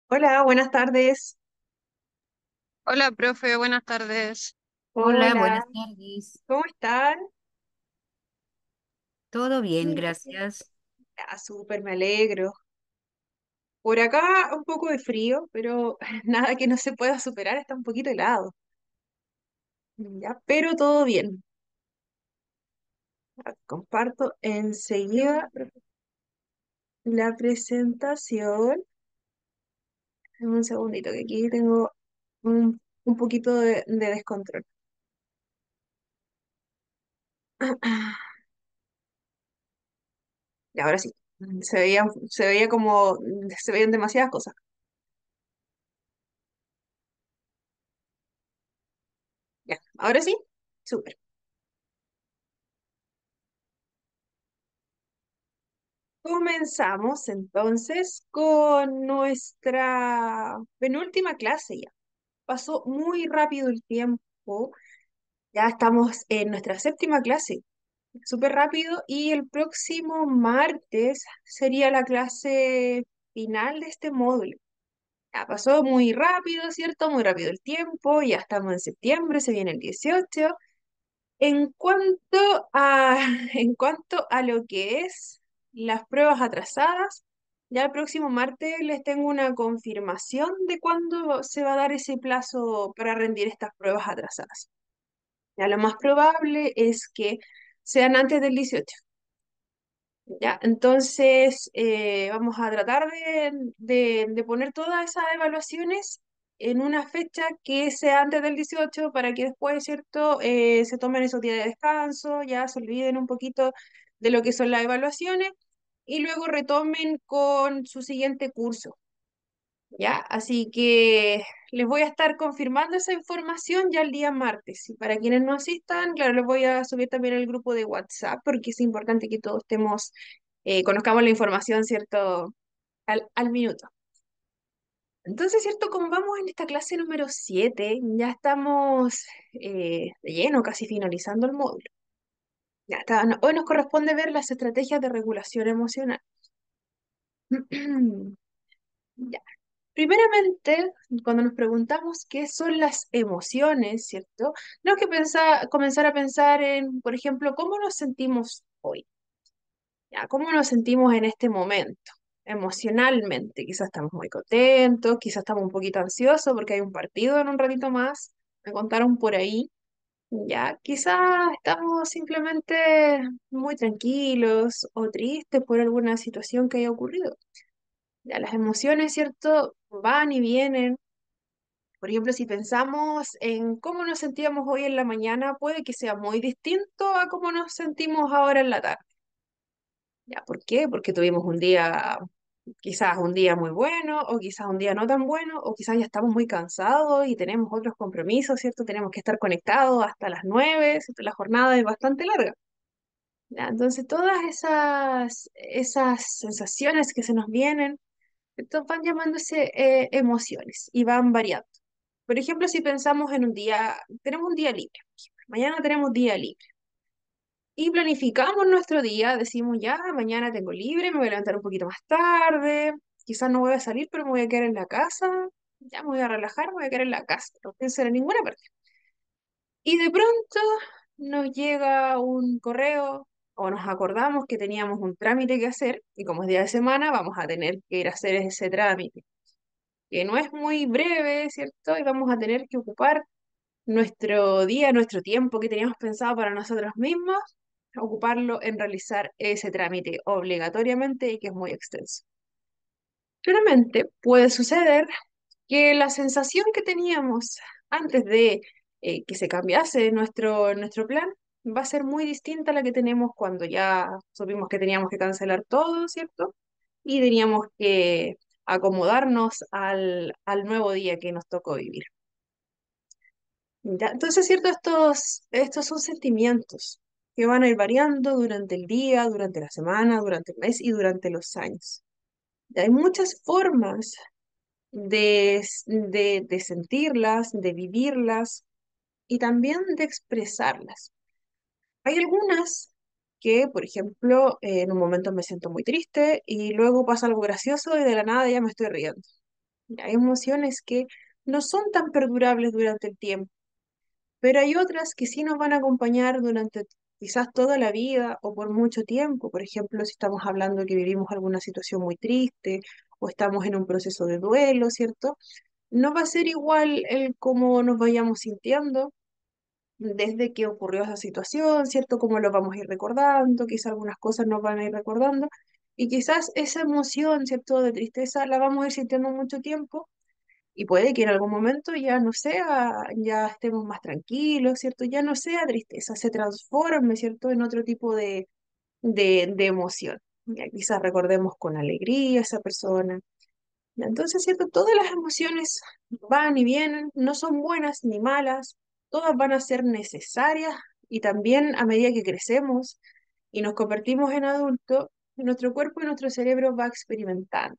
Hola, buenas tardes. Hola, profe, buenas tardes. Hola, Hola, buenas tardes. ¿cómo están? Todo bien, Bien. gracias. Súper, me alegro. Por acá un poco de frío, pero nada que no se pueda superar, está un poquito helado. Ya, pero todo bien. Comparto enseguida la presentación. Dame un segundito, que aquí tengo un poquito de descontrol. Y ahora sí, se veía como, se veían demasiadas cosas. Ya, ahora sí, súper. Comenzamos entonces con nuestra penúltima clase ya. Pasó muy rápido el tiempo, ya estamos en nuestra séptima clase, súper rápido, y el próximo martes sería la clase final de este módulo. Ya pasó muy rápido, ¿cierto? Muy rápido el tiempo, ya estamos en septiembre, se viene el 18. En cuanto a, en cuanto a lo que es las pruebas atrasadas, ya el próximo martes les tengo una confirmación de cuándo se va a dar ese plazo para rendir estas pruebas atrasadas. Ya lo más probable es que sean antes del 18. Ya, entonces vamos a tratar de poner todas esas evaluaciones en una fecha que sea antes del 18 para que después, ¿cierto? Se tomen esos días de descanso, ya se olviden un poquito de lo que son las evaluaciones y luego retomen con su siguiente curso. ¿Ya? Así que les voy a estar confirmando esa información ya el día martes. Y para quienes no asistan, claro, les voy a subir también el grupo de WhatsApp porque es importante que todos estemos, conozcamos la información, ¿cierto? Al minuto. Entonces, ¿cierto? Como vamos en esta clase número 7 ya estamos de lleno, casi finalizando el módulo. Ya está, hoy nos corresponde ver las estrategias de regulación emocional. Ya. Primeramente, cuando nos preguntamos qué son las emociones, ¿cierto? Tenemos que comenzar a pensar en, por ejemplo, cómo nos sentimos hoy, ¿ya? ¿Cómo nos sentimos en este momento, emocionalmente? Quizás estamos muy contentos, quizás estamos un poquito ansiosos porque hay un partido en un ratito más, me contaron por ahí, ¿ya? Quizás estamos simplemente muy tranquilos o tristes por alguna situación que haya ocurrido. Ya las emociones, ¿cierto? Van y vienen. Por ejemplo, si pensamos en cómo nos sentíamos hoy en la mañana, puede que sea muy distinto a cómo nos sentimos ahora en la tarde. ¿Ya? ¿Por qué? Porque tuvimos un día, quizás un día muy bueno, o quizás un día no tan bueno, o quizás ya estamos muy cansados y tenemos otros compromisos, ¿cierto? Tenemos que estar conectados hasta las 9, ¿cierto? La jornada es bastante larga. ¿Ya? Entonces, todas esas sensaciones que se nos vienen, entonces van llamándose emociones y van variando. Por ejemplo, si pensamos en un día, tenemos un día libre, por ejemplo, mañana tenemos día libre y planificamos nuestro día, decimos ya, mañana tengo libre, me voy a levantar un poquito más tarde, quizás no voy a salir, pero me voy a quedar en la casa, ya me voy a relajar, me voy a quedar en la casa, no pienso en ninguna parte. Y de pronto nos llega un correo o nos acordamos que teníamos un trámite que hacer y como es día de semana vamos a tener que ir a hacer ese trámite, que no es muy breve, ¿cierto? Y vamos a tener que ocupar nuestro día, nuestro tiempo que teníamos pensado para nosotros mismos, ocuparlo en realizar ese trámite obligatoriamente y que es muy extenso. Claramente puede suceder que la sensación que teníamos antes de que se cambiase nuestro plan va a ser muy distinta a la que tenemos cuando ya supimos que teníamos que cancelar todo, ¿cierto? Y teníamos que acomodarnos al nuevo día que nos tocó vivir. ¿Ya? Entonces, ¿cierto? Estos son sentimientos que van a ir variando durante el día, durante la semana, durante el mes y durante los años. Y hay muchas formas de sentirlas, de vivirlas y también de expresarlas. Hay algunas que, por ejemplo, en un momento me siento muy triste y luego pasa algo gracioso y de la nada ya me estoy riendo. Hay emociones que no son tan perdurables durante el tiempo, pero hay otras que sí nos van a acompañar durante quizás toda la vida o por mucho tiempo. Por ejemplo, si estamos hablando que vivimos alguna situación muy triste o estamos en un proceso de duelo, ¿cierto? No va a ser igual el cómo nos vayamos sintiendo desde que ocurrió esa situación, ¿cierto? Cómo lo vamos a ir recordando, quizás algunas cosas nos van a ir recordando y quizás esa emoción, ¿cierto? De tristeza la vamos a ir sintiendo mucho tiempo y puede que en algún momento ya no sea, ya estemos más tranquilos, ¿cierto? Ya no sea tristeza, se transforme, ¿cierto? En otro tipo de emoción. Ya quizás recordemos con alegría a esa persona. Entonces, ¿cierto? Todas las emociones van y vienen, no son buenas ni malas, todas van a ser necesarias y también a medida que crecemos y nos convertimos en adultos, nuestro cuerpo y nuestro cerebro va experimentando,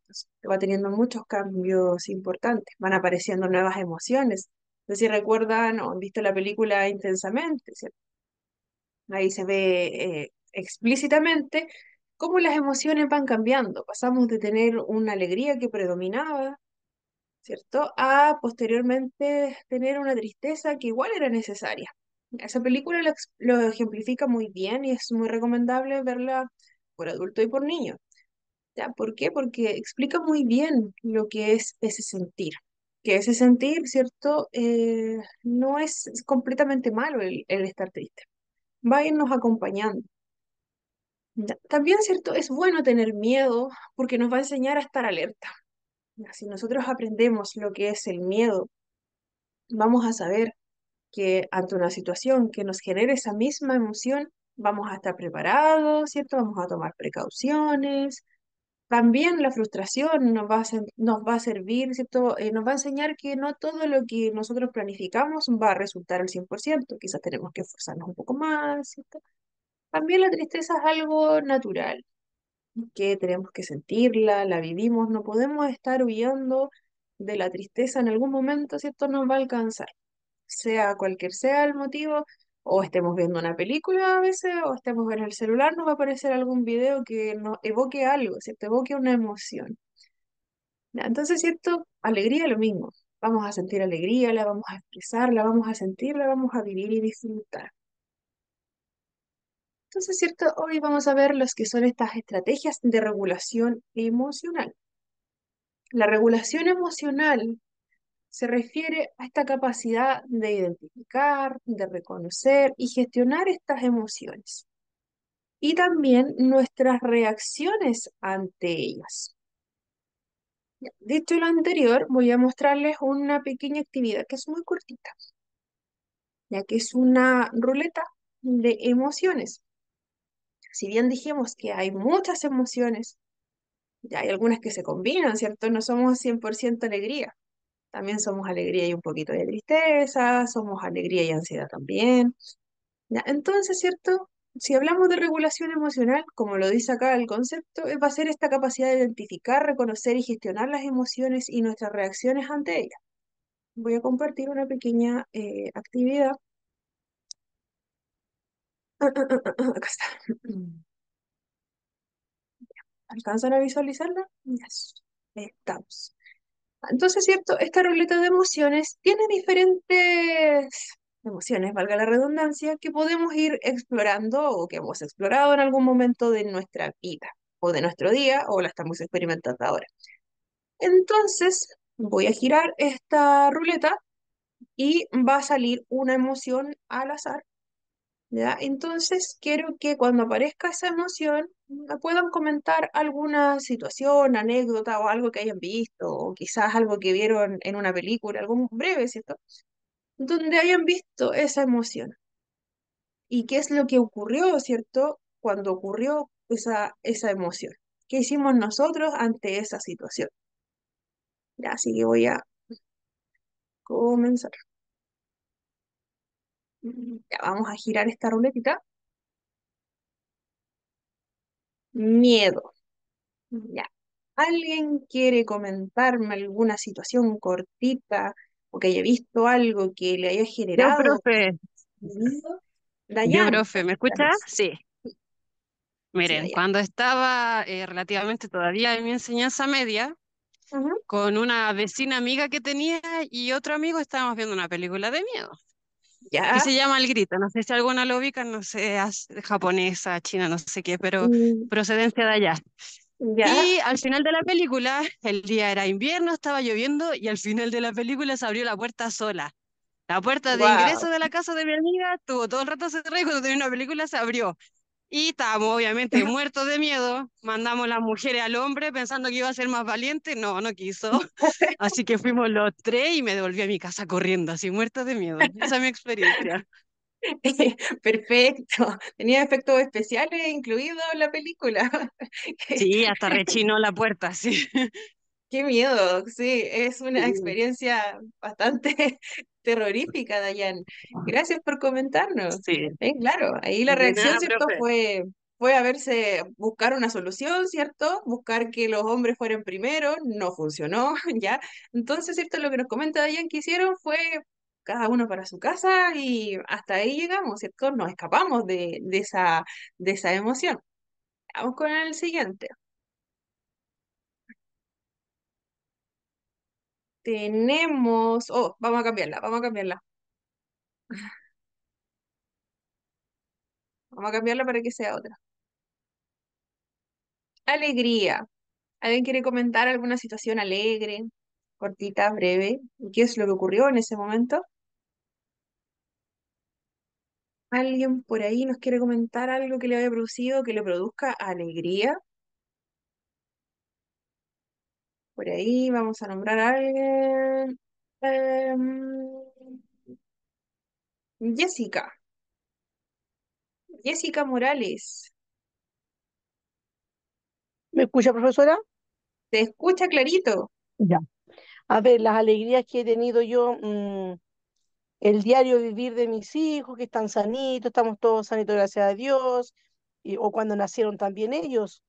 va teniendo muchos cambios importantes, van apareciendo nuevas emociones. No sé si recuerdan o han visto la película Intensamente, ¿cierto? Ahí se ve explícitamente cómo las emociones van cambiando. Pasamos de tener una alegría que predominaba, ¿cierto? A posteriormente tener una tristeza que igual era necesaria. Esa película lo ejemplifica muy bien y es muy recomendable verla por adulto y por niño. ¿Ya? ¿Por qué? Porque explica muy bien lo que es ese sentir. Que ese sentir, ¿cierto? No es completamente malo el estar triste. Va a irnos acompañando. ¿Ya? También, ¿cierto? Es bueno tener miedo porque nos va a enseñar a estar alerta. ¿Ya? Si nosotros aprendemos lo que es el miedo, vamos a saber que ante una situación que nos genere esa misma emoción, vamos a estar preparados, ¿cierto? Vamos a tomar precauciones. También la frustración nos va a servir, ¿cierto? Nos va a enseñar que no todo lo que nosotros planificamos va a resultar al 100%. Quizás tenemos que esforzarnos un poco más, ¿cierto? También la tristeza es algo natural, que tenemos que sentirla, la vivimos, no podemos estar huyendo de la tristeza en algún momento, ¿cierto? Nos va a alcanzar, sea cualquier sea el motivo, o estemos viendo una película a veces, o estemos en el celular, nos va a aparecer algún video que nos evoque algo, ¿cierto? Evoque una emoción. Ya, entonces, ¿cierto? Alegría lo mismo. Vamos a sentir alegría, la vamos a expresar, la vamos a sentir, la vamos a vivir y disfrutar. Entonces, ¿cierto? Hoy vamos a ver los que son estas estrategias de regulación emocional. La regulación emocional se refiere a esta capacidad de identificar, de reconocer y gestionar estas emociones y también nuestras reacciones ante ellas. Ya, dicho lo anterior, voy a mostrarles una pequeña actividad que es muy cortita, ya que es una ruleta de emociones. Si bien dijimos que hay muchas emociones, ya hay algunas que se combinan, ¿cierto? No somos 100% alegría. También somos alegría y un poquito de tristeza, somos alegría y ansiedad también. ¿Ya? Entonces, ¿cierto? Si hablamos de regulación emocional, como lo dice acá el concepto, va a ser esta capacidad de identificar, reconocer y gestionar las emociones y nuestras reacciones ante ellas. Voy a compartir una pequeña actividad. Acá está. ¿Alcanzan a visualizarla? Yes. Estamos. Entonces, ¿cierto? Esta ruleta de emociones tiene diferentes emociones, valga la redundancia, que podemos ir explorando o que hemos explorado en algún momento de nuestra vida o de nuestro día o la estamos experimentando ahora. Entonces, voy a girar esta ruleta y va a salir una emoción al azar. ¿Ya? Entonces, quiero que cuando aparezca esa emoción me puedan comentar alguna situación, anécdota o algo que hayan visto, o quizás algo que vieron en una película, algo breve, ¿cierto? Donde hayan visto esa emoción y qué es lo que ocurrió, ¿cierto? Cuando ocurrió esa emoción. ¿Qué hicimos nosotros ante esa situación? Ya, así que voy a comenzar. Ya, vamos a girar esta ruletita. Miedo. Ya. ¿Alguien quiere comentarme alguna situación cortita o que haya visto algo que le haya Yo, generado profe, miedo? yo, Dayan, profe, ¿me escucha? Sí. sí, Miren, Dayan. cuando estaba relativamente todavía en mi enseñanza media, Ujú. con una vecina amiga que tenía y otro amigo estábamos viendo una película de miedo que Ya, se llama El Grito. No sé si alguna lo ubica, no sé, japonesa, china, no sé qué, pero mm, procedencia de allá. ya, Y al final de la película, el día era invierno, estaba lloviendo y al final de la película se abrió la puerta sola. La puerta de wow. ingreso de la casa de mi amiga estuvo todo el rato cerrada y cuando terminó la película se abrió. Y estábamos obviamente muertos de miedo. Mandamos las mujeres al hombre pensando que iba a ser más valiente. No, no quiso. Así que fuimos los tres y me devolví a mi casa corriendo, así muertos de miedo. Esa es mi experiencia. Perfecto. Tenía efectos especiales incluidos en la película. Sí, hasta rechinó la puerta, sí. Qué miedo, sí, es una Sí, experiencia bastante terrorífica, Dayan. Gracias por comentarnos. sí. Claro, ahí la De reacción, nada, ¿cierto? profe. Fue a verse, buscar una solución, ¿cierto? Buscar que los hombres fueran primero, no funcionó, ¿ya? Entonces, ¿cierto? Lo que nos comenta Dayan que hicieron fue cada uno para su casa y hasta ahí llegamos, ¿cierto? Nos escapamos de esa emoción. Vamos con el siguiente. Tenemos, oh, vamos a cambiarla. Vamos a cambiarla para que sea otra. Alegría. ¿Alguien quiere comentar alguna situación alegre, cortita, breve? ¿Y qué es lo que ocurrió en ese momento? ¿Alguien por ahí nos quiere comentar algo que le haya producido, que le produzca alegría? Por ahí vamos a nombrar a alguien. Jessica. Jessica Morales. ¿Me escucha, profesora? ¿Te escucha clarito? Ya. A ver, las alegrías que he tenido yo, el diario vivir de mis hijos, que están sanitos, estamos todos sanitos, gracias a Dios, o cuando nacieron también ellos.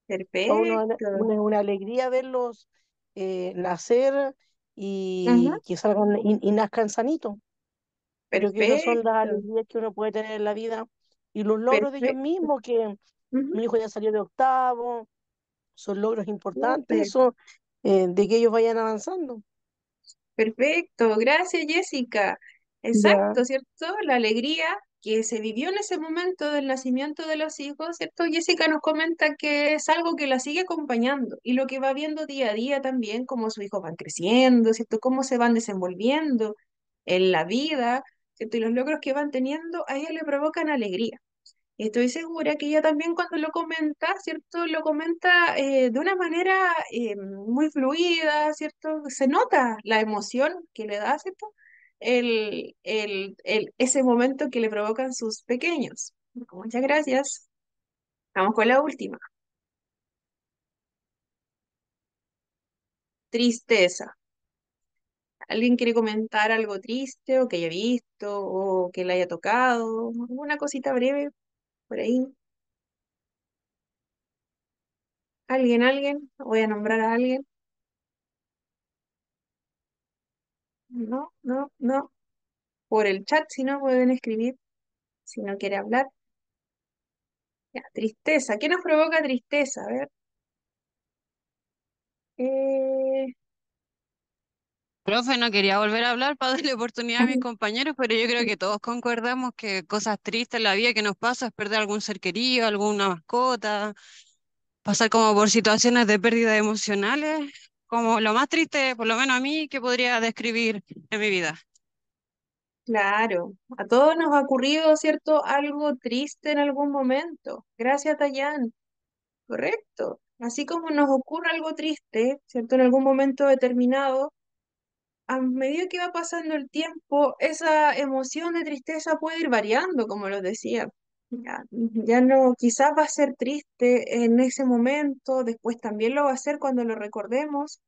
Para uno Perfecto. es una alegría verlos nacer Ujú. y que salgan y nazcan sanitos. Creo que esas son las Perfecto. alegrías que uno puede tener en la vida y los logros de ellos Perfecto. mismos, que Ujú. mi hijo ya salió de octavo, son logros importantes, Súper. eso, de que ellos vayan avanzando. Perfecto, gracias Jessica. Ya. Exacto, ¿cierto? La alegría que se vivió en ese momento del nacimiento de los hijos, ¿cierto? Jessica nos comenta que es algo que la sigue acompañando y lo que va viendo día a día también, cómo sus hijos van creciendo, ¿cierto? Cómo se van desenvolviendo en la vida, ¿cierto? Y los logros que van teniendo a ella le provocan alegría. Estoy segura que ella también cuando lo comenta, ¿cierto? Lo comenta de una manera muy fluida, ¿cierto? Se nota la emoción que le da, ¿cierto? Ese momento que le provocan sus pequeños. Muchas gracias. Vamos con la última. Tristeza. ¿Alguien quiere comentar algo triste o que haya visto o que le haya tocado? Una cosita breve por ahí. ¿Alguien, alguien? Voy a nombrar a alguien. No, no, no. Por el chat, si no pueden escribir, si no quiere hablar. Ya, tristeza. ¿Qué nos provoca tristeza? A ver. Eh, Profe, no quería volver a hablar para darle oportunidad a mis compañeros, pero yo creo que todos concordamos que cosas tristes en la vida que nos pasa es perder algún ser querido, alguna mascota, pasar como por situaciones de pérdida emocionales, como lo más triste, por lo menos a mí, que podría describir en mi vida. claro, a todos nos ha ocurrido, ¿cierto? Algo triste en algún momento. Gracias, Dayan. Correcto. Así como nos ocurre algo triste, ¿cierto? En algún momento determinado, a medida que va pasando el tiempo, esa emoción de tristeza puede ir variando, como los decía. Ya no, quizás va a ser triste en ese momento, después también lo va a ser cuando lo recordemos,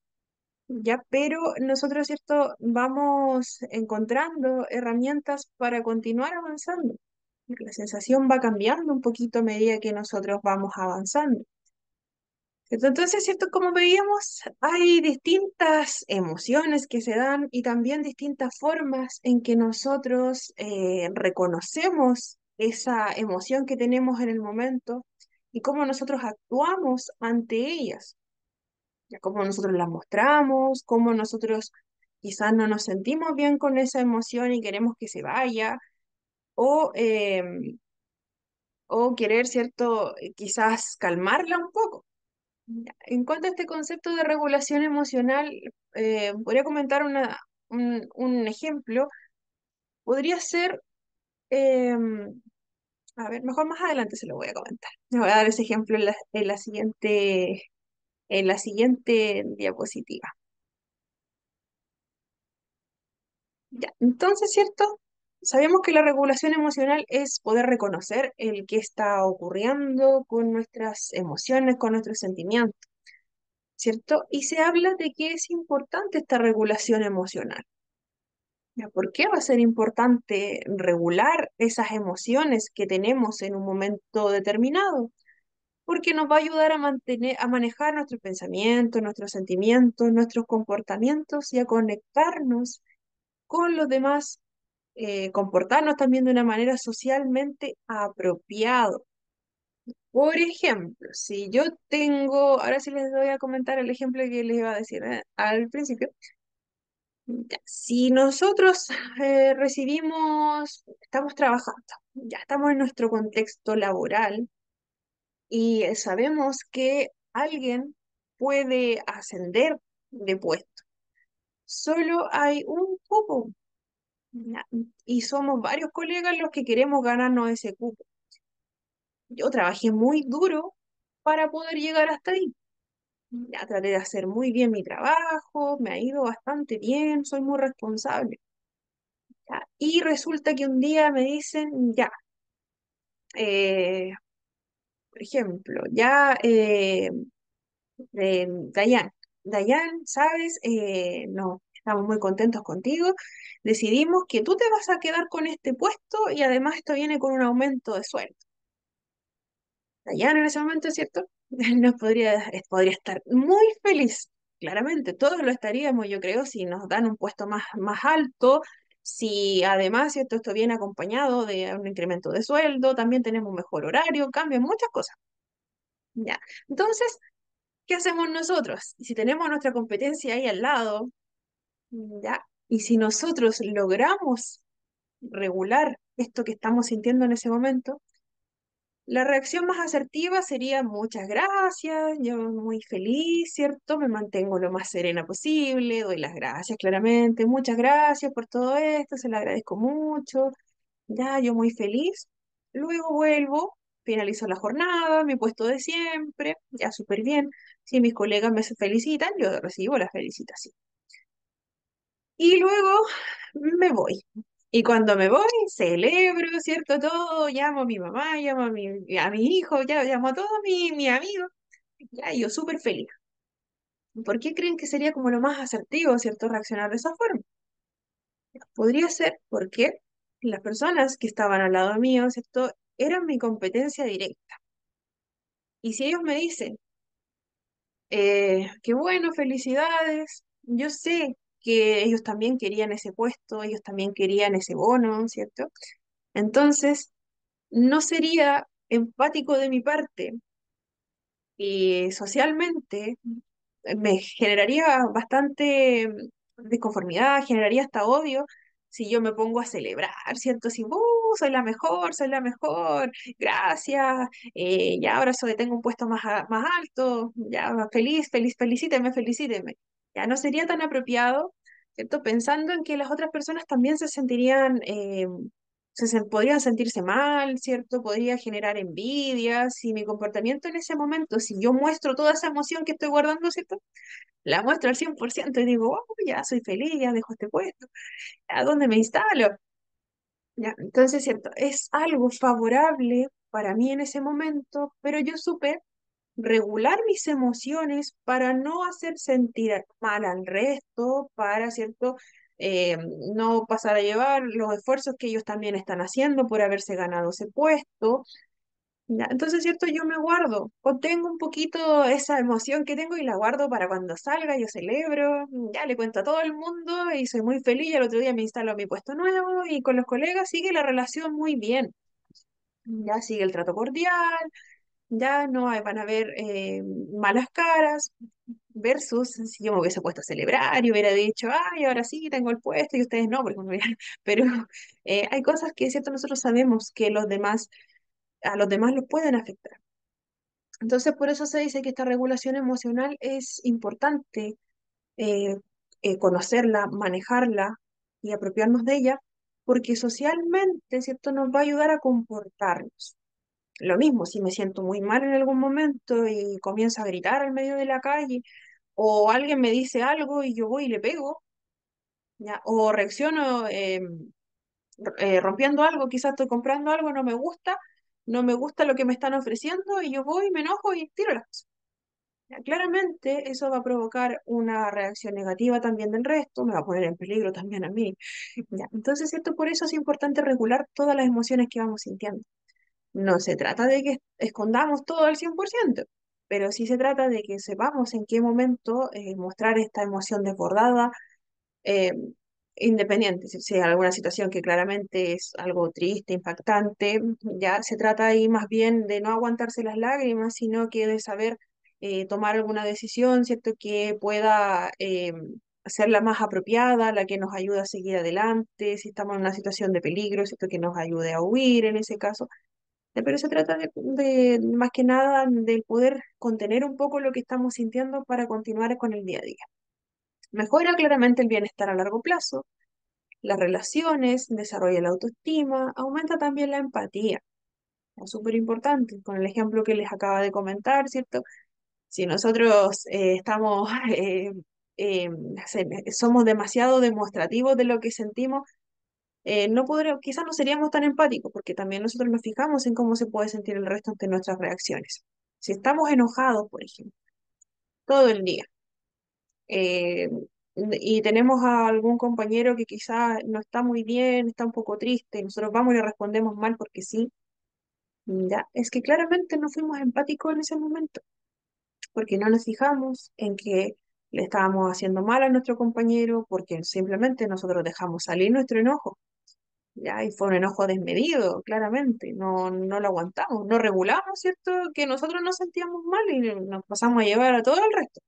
ya, pero nosotros, ¿cierto? Vamos encontrando herramientas para continuar avanzando. La sensación va cambiando un poquito a medida que nosotros vamos avanzando. ¿Cierto? Entonces, ¿cierto? Como veíamos, hay distintas emociones que se dan y también distintas formas en que nosotros reconocemos esa emoción que tenemos en el momento y cómo nosotros actuamos ante ellas. ya cómo nosotros las mostramos, cómo nosotros quizás no nos sentimos bien con esa emoción y queremos que se vaya, o, o querer, ¿cierto? Quizás calmarla un poco. Ya. En cuanto a este concepto de regulación emocional, podría comentar un ejemplo. Podría ser, a ver, mejor más adelante se lo voy a comentar. Le voy a dar ese ejemplo en la siguiente diapositiva. Ya, entonces, ¿cierto? Sabemos que la regulación emocional es poder reconocer el que está ocurriendo con nuestras emociones, con nuestros sentimientos, ¿cierto? Y se habla de que es importante esta regulación emocional. ¿Ya? ¿Por qué va a ser importante regular esas emociones que tenemos en un momento determinado? Porque nos va a ayudar a mantener, a manejar nuestros pensamientos, nuestros sentimientos, nuestros comportamientos y a conectarnos con los demás, comportarnos también de una manera socialmente apropiado. Por ejemplo, si yo tengo, ahora sí les voy a comentar el ejemplo que les iba a decir, al principio. Ya, si nosotros estamos trabajando, ya estamos en nuestro contexto laboral y sabemos que alguien puede ascender de puesto. Solo hay un cupo, ya, y somos varios colegas los que queremos ganarnos ese cupo. Yo trabajé muy duro para poder llegar hasta ahí. Ya traté de hacer muy bien mi trabajo, me ha ido bastante bien, soy muy responsable. ¿Ya? Y resulta que un día me dicen, ya, eh, por ejemplo, ya, Dayan, Dayan, ¿sabes? No, estamos muy contentos contigo. Decidimos que tú te vas a quedar con este puesto y además esto viene con un aumento de sueldo. Dayan en ese momento, ¿cierto? Nos podría estar muy feliz. Claramente, todos lo estaríamos, yo creo, si nos dan un puesto más alto, si además, ¿cierto? Esto viene acompañado de un incremento de sueldo, también tenemos un mejor horario, cambian muchas cosas. Ya. Entonces, ¿qué hacemos nosotros? Y si tenemos nuestra competencia ahí al lado, ya, y si nosotros logramos regular esto que estamos sintiendo en ese momento, la reacción más asertiva sería muchas gracias, yo muy feliz, ¿cierto? Me mantengo lo más serena posible, doy las gracias claramente, muchas gracias por todo esto, se lo agradezco mucho, ya yo muy feliz. Luego vuelvo, finalizo la jornada, mi puesto de siempre, ya súper bien. Si mis colegas me felicitan, yo recibo la felicitación. Y luego me voy. Y cuando me voy, celebro, ¿cierto? Todo, llamo a mi mamá, llamo a mi hijo, ya llamo a todos mis amigos, ya, y yo súper feliz. ¿Por qué creen que sería como lo más asertivo, ¿cierto? Reaccionar de esa forma. Podría ser porque las personas que estaban al lado mío, ¿cierto? Eran mi competencia directa. Y si ellos me dicen, qué bueno, felicidades, yo sé que ellos también querían ese puesto, ellos también querían ese bono, ¿cierto? Entonces, no sería empático de mi parte y socialmente me generaría bastante disconformidad, generaría hasta odio si yo me pongo a celebrar, ¿cierto? Si, soy la mejor, gracias, ya ahora tengo un puesto más alto, ya feliz, feliz, felicíteme, felicíteme. Ya no sería tan apropiado, ¿cierto? Pensando en que las otras personas también se sentirían, podrían sentirse mal, ¿cierto? Podría generar envidia, si mi comportamiento en ese momento, si yo muestro toda esa emoción que estoy guardando, ¿cierto? La muestro al 100% y digo, oh, ya soy feliz, ya dejo este puesto, ¿a dónde me instalo? Ya, entonces, cierto, es algo favorable para mí en ese momento, pero yo supe regular mis emociones para no hacer sentir mal al resto, para, cierto, Eh, no pasar a llevar los esfuerzos que ellos también están haciendo por haberse ganado ese puesto. Ya, entonces, cierto, yo me guardo, contengo un poquito esa emoción que tengo y la guardo para cuando salga, yo celebro, ya le cuento a todo el mundo y soy muy feliz. Y el otro día me instalo a mi puesto nuevo y con los colegas sigue la relación muy bien. Ya sigue el trato cordial, ya no van a haber malas caras. versus si yo me hubiese puesto a celebrar y hubiera dicho, ay, ahora sí tengo el puesto y ustedes no, porque pero hay cosas que, es cierto, nosotros sabemos que a los demás los pueden afectar. Entonces, por eso se dice que esta regulación emocional es importante, eh, conocerla, manejarla y apropiarnos de ella, porque socialmente, ¿cierto?, nos va a ayudar a comportarnos. Lo mismo, si me siento muy mal en algún momento y comienzo a gritar al medio de la calle, o alguien me dice algo y yo voy y le pego, ¿ya? O reacciono rompiendo algo, quizás estoy comprando algo, no me gusta lo que me están ofreciendo y yo voy, me enojo y tiro las cosas. Ya, claramente eso va a provocar una reacción negativa también del resto, me va a poner en peligro también a mí. Ya, entonces, ¿cierto? Por eso es importante regular todas las emociones que vamos sintiendo. No se trata de que escondamos todo al 100%, pero sí se trata de que sepamos en qué momento mostrar esta emoción desbordada, eh, independiente, si hay alguna situación que claramente es algo triste, impactante, ya se trata ahí más bien de no aguantarse las lágrimas, sino que de saber tomar alguna decisión, ¿cierto? Que pueda ser la más apropiada, la que nos ayude a seguir adelante, si estamos en una situación de peligro, ¿cierto? Que nos ayude a huir en ese caso. Pero se trata más que nada de poder contener un poco lo que estamos sintiendo para continuar con el día a día. Mejora claramente el bienestar a largo plazo, las relaciones, desarrolla la autoestima, aumenta también la empatía. Es súper importante, con el ejemplo que les acaba de comentar, ¿cierto? Si nosotros estamos, eh, somos demasiado demostrativos de lo que sentimos, quizás no seríamos tan empáticos, porque también nosotros nos fijamos en cómo se puede sentir el resto ante nuestras reacciones. Si estamos enojados, por ejemplo, todo el día, eh, y tenemos a algún compañero que quizás no está muy bien, está un poco triste, y nosotros vamos y le respondemos mal porque sí, ya, es que claramente no fuimos empáticos en ese momento, porque no nos fijamos en que le estábamos haciendo mal a nuestro compañero, porque simplemente nosotros dejamos salir nuestro enojo. Ya, y fue un enojo desmedido, claramente, no lo aguantamos, no regulamos, ¿cierto? Que nosotros nos sentíamos mal y nos pasamos a llevar a todo el resto.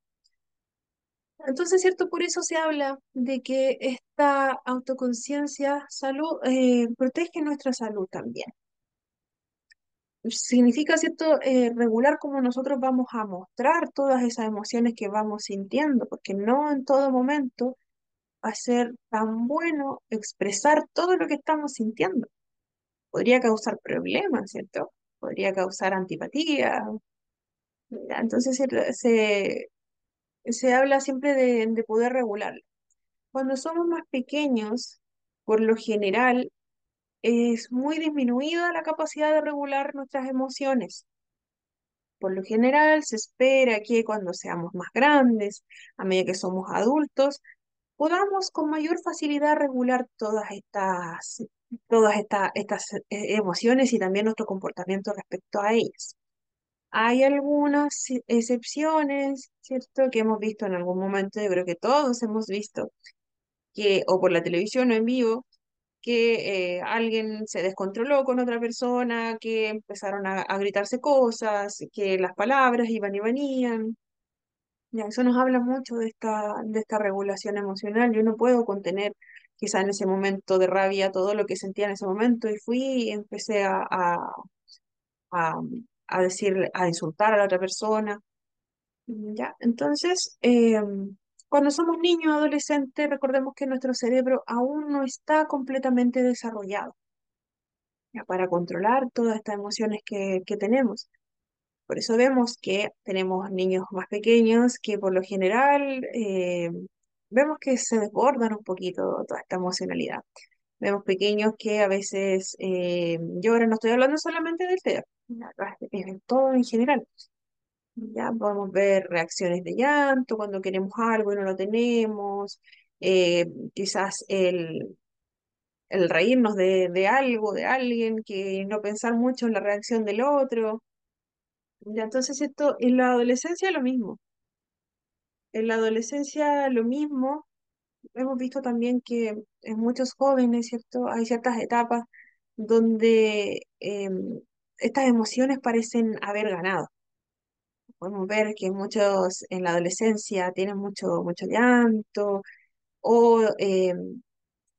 Entonces, ¿cierto? Por eso se habla de que esta autoconciencia protege nuestra salud también. Significa, ¿cierto? Regular cómo nosotros vamos a mostrar todas esas emociones que vamos sintiendo, porque no en todo momento va a ser tan bueno expresar todo lo que estamos sintiendo. Podría causar problemas, ¿cierto? Podría causar antipatía. ¿Ya? Entonces se habla siempre de poder regularlo. Cuando somos más pequeños, por lo general, es muy disminuida la capacidad de regular nuestras emociones. Por lo general, se espera que cuando seamos más grandes, a medida que somos adultos, podamos con mayor facilidad regular estas emociones y también nuestro comportamiento respecto a ellas. Hay algunas excepciones, ¿cierto?, que hemos visto en algún momento, yo creo que todos hemos visto, que, o por la televisión o en vivo, que alguien se descontroló con otra persona, que empezaron a gritarse cosas, que las palabras iban y venían. Ya, eso nos habla mucho de esta regulación emocional. Yo no puedo contener quizá en ese momento de rabia todo lo que sentía en ese momento y fui y empecé a, a decir, a insultar a la otra persona. Ya, entonces, cuando somos niños o adolescentes, recordemos que nuestro cerebro aún no está completamente desarrollado, ya, para controlar todas estas emociones que tenemos. Por eso vemos que tenemos niños más pequeños que por lo general vemos que se desbordan un poquito toda esta emocionalidad. Vemos pequeños que a veces lloran, no estoy hablando solamente del TEA, en todo en general. Ya podemos ver reacciones de llanto cuando queremos algo y no lo tenemos, quizás el reírnos de algo, de alguien, que no pensar mucho en la reacción del otro. Ya, entonces esto en la adolescencia lo mismo. En la adolescencia lo mismo. Hemos visto también que en muchos jóvenes, ¿cierto? Hay ciertas etapas donde estas emociones parecen haber ganado. Podemos ver que muchos en la adolescencia tienen mucho llanto o,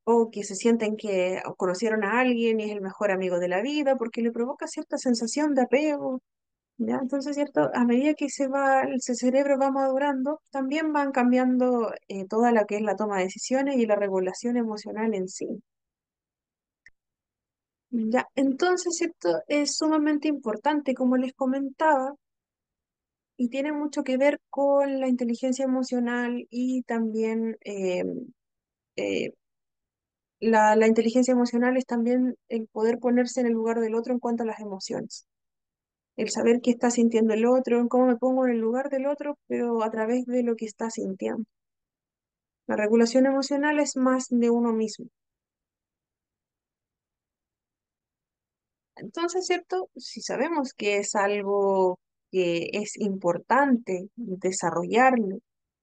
o que se sienten que conocieron a alguien y es el mejor amigo de la vida porque le provoca cierta sensación de apego. ¿Ya? Entonces, ¿cierto? A medida que el cerebro va madurando, también van cambiando toda la que es la toma de decisiones y la regulación emocional en sí. ¿Ya? Entonces, ¿cierto? Es sumamente importante, como les comentaba, y tiene mucho que ver con la inteligencia emocional y también eh, la inteligencia emocional es también el poder ponerse en el lugar del otro en cuanto a las emociones. El saber qué está sintiendo el otro, en cómo me pongo en el lugar del otro, pero a través de lo que está sintiendo. La regulación emocional es más de uno mismo. Entonces, ¿cierto? Si sabemos que es algo que es importante desarrollarlo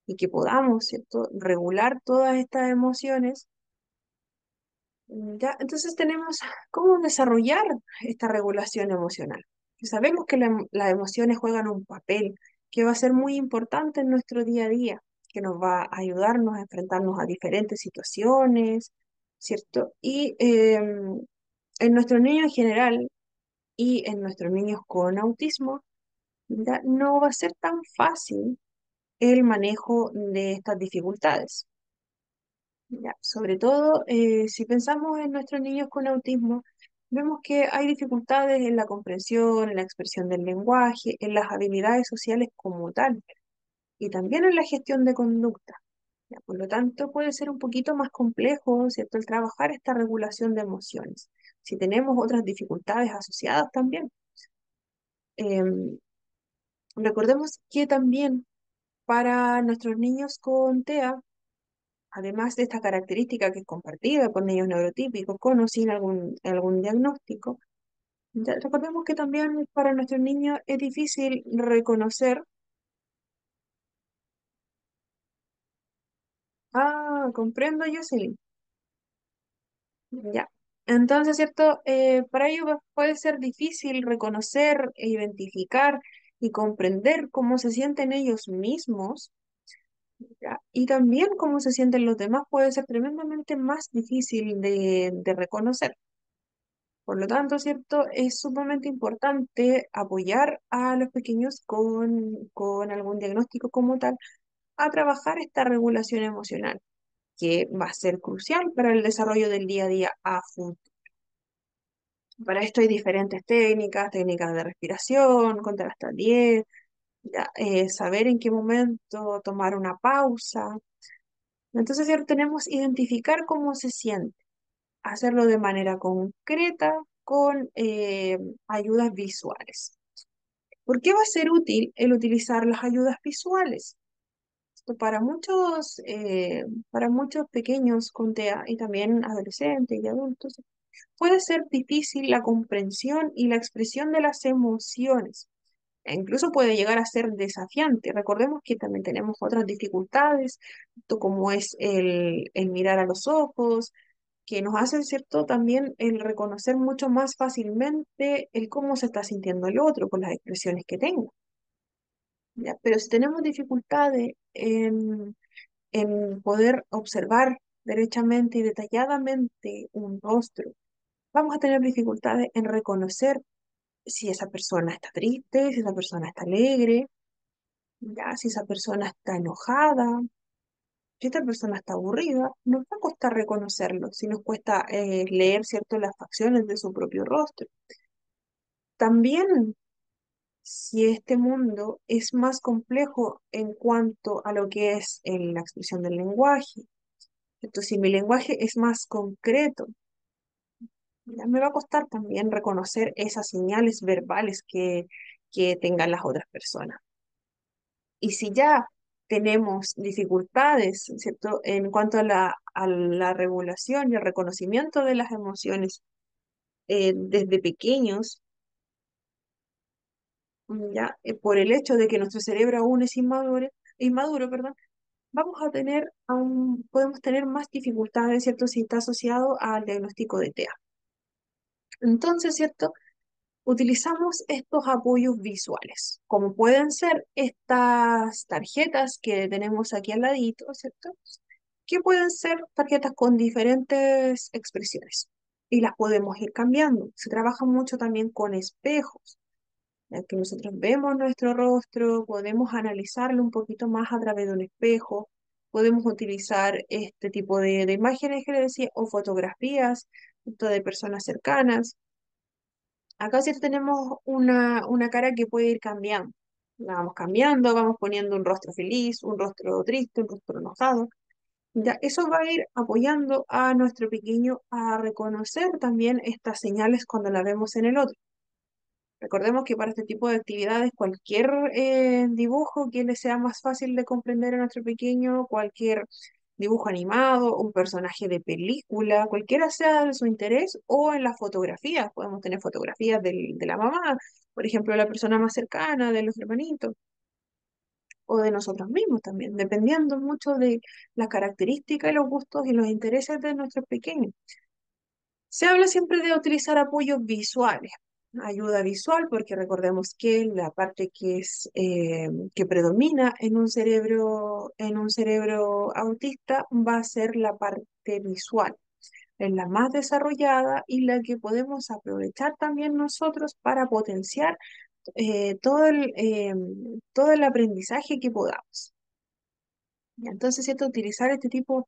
y que podamos, ¿cierto? Regular todas estas emociones, ya, entonces tenemos cómo desarrollar esta regulación emocional. Que sabemos que las emociones juegan un papel que va a ser muy importante en nuestro día a día, que nos va a ayudarnos a enfrentarnos a diferentes situaciones, ¿cierto? Y en nuestros niños en general y en nuestros niños con autismo, ya no va a ser tan fácil el manejo de estas dificultades. Ya, sobre todo, si pensamos en nuestros niños con autismo, vemos que hay dificultades en la comprensión, en la expresión del lenguaje, en las habilidades sociales como tal, y también en la gestión de conducta. Ya, por lo tanto, puede ser un poquito más complejo, ¿cierto?, el trabajar esta regulación de emociones. Si tenemos otras dificultades asociadas también. Em, Recordemos que también para nuestros niños con TEA, además de esta característica que es compartida por niños neurotípicos con o sin algún diagnóstico, recordemos que también para nuestros niños es difícil reconocer, comprendo, Jocelyn, ya. Entonces, ¿cierto? Para ellos puede ser difícil reconocer, e identificar y comprender cómo se sienten ellos mismos, ¿ya? Y también cómo se sienten los demás puede ser tremendamente más difícil de reconocer. Por lo tanto, ¿cierto? Es sumamente importante apoyar a los pequeños con algún diagnóstico como tal a trabajar esta regulación emocional, que va a ser crucial para el desarrollo del día a día a futuro. Para esto hay diferentes técnicas de respiración, contar hasta 10, ya, saber en qué momento tomar una pausa. Entonces, ¿cierto? Tenemos identificar cómo se siente, hacerlo de manera concreta con ayudas visuales. ¿Por qué va a ser útil el utilizar las ayudas visuales? Esto para muchos pequeños con TEA y también adolescentes y adultos, puede ser difícil la comprensión y la expresión de las emociones. E incluso puede llegar a ser desafiante. Recordemos que también tenemos otras dificultades, como es el mirar a los ojos, que nos hacen, ¿cierto? También el reconocer mucho más fácilmente el cómo se está sintiendo el otro con las expresiones que tenga. ¿Ya? Pero si tenemos dificultades en poder observar derechamente y detalladamente un rostro, vamos a tener dificultades en reconocer si esa persona está triste, si esa persona está alegre, ¿ya? Si esa persona está enojada, si esta persona está aburrida, nos va a costar reconocerlo, si nos cuesta leer, ¿cierto?, las facciones de su propio rostro. También, si este mundo es más complejo en cuanto a lo que es la expresión del lenguaje, entonces si mi lenguaje es más concreto, ya me va a costar también reconocer esas señales verbales que tengan las otras personas. Y si ya tenemos dificultades, ¿cierto?, en cuanto a la regulación y el reconocimiento de las emociones desde pequeños, ya por el hecho de que nuestro cerebro aún es inmaduro, perdón, podemos tener más dificultades, ¿cierto?, si está asociado al diagnóstico de TEA. Entonces, ¿cierto? utilizamos estos apoyos visuales, como pueden ser estas tarjetas que tenemos aquí al ladito, ¿cierto? Que pueden ser tarjetas con diferentes expresiones y las podemos ir cambiando. Se trabaja mucho también con espejos, ya que nosotros vemos nuestro rostro, podemos analizarlo un poquito más a través de un espejo, podemos utilizar este tipo de imágenes que les decía, o fotografías, tanto de personas cercanas. Acá sí tenemos una cara que puede ir cambiando. La vamos cambiando, vamos poniendo un rostro feliz, un rostro triste, un rostro enojado. Ya, eso va a ir apoyando a nuestro pequeño a reconocer también estas señales cuando la vemos en el otro. Recordemos que para este tipo de actividades, cualquier dibujo que le sea más fácil de comprender a nuestro pequeño, cualquier dibujo animado, un personaje de película, cualquiera sea de su interés, o en las fotografías, podemos tener fotografías de la mamá, por ejemplo, la persona más cercana, de los hermanitos, o de nosotros mismos también, dependiendo mucho de las características y los gustos y los intereses de nuestros pequeños. Se habla siempre de utilizar apoyos visuales, ayuda visual, porque recordemos que la parte que predomina en un cerebro autista va a ser la parte visual, es la más desarrollada y la que podemos aprovechar también nosotros para potenciar todo el aprendizaje que podamos. Entonces, ¿cierto? Utilizar este tipo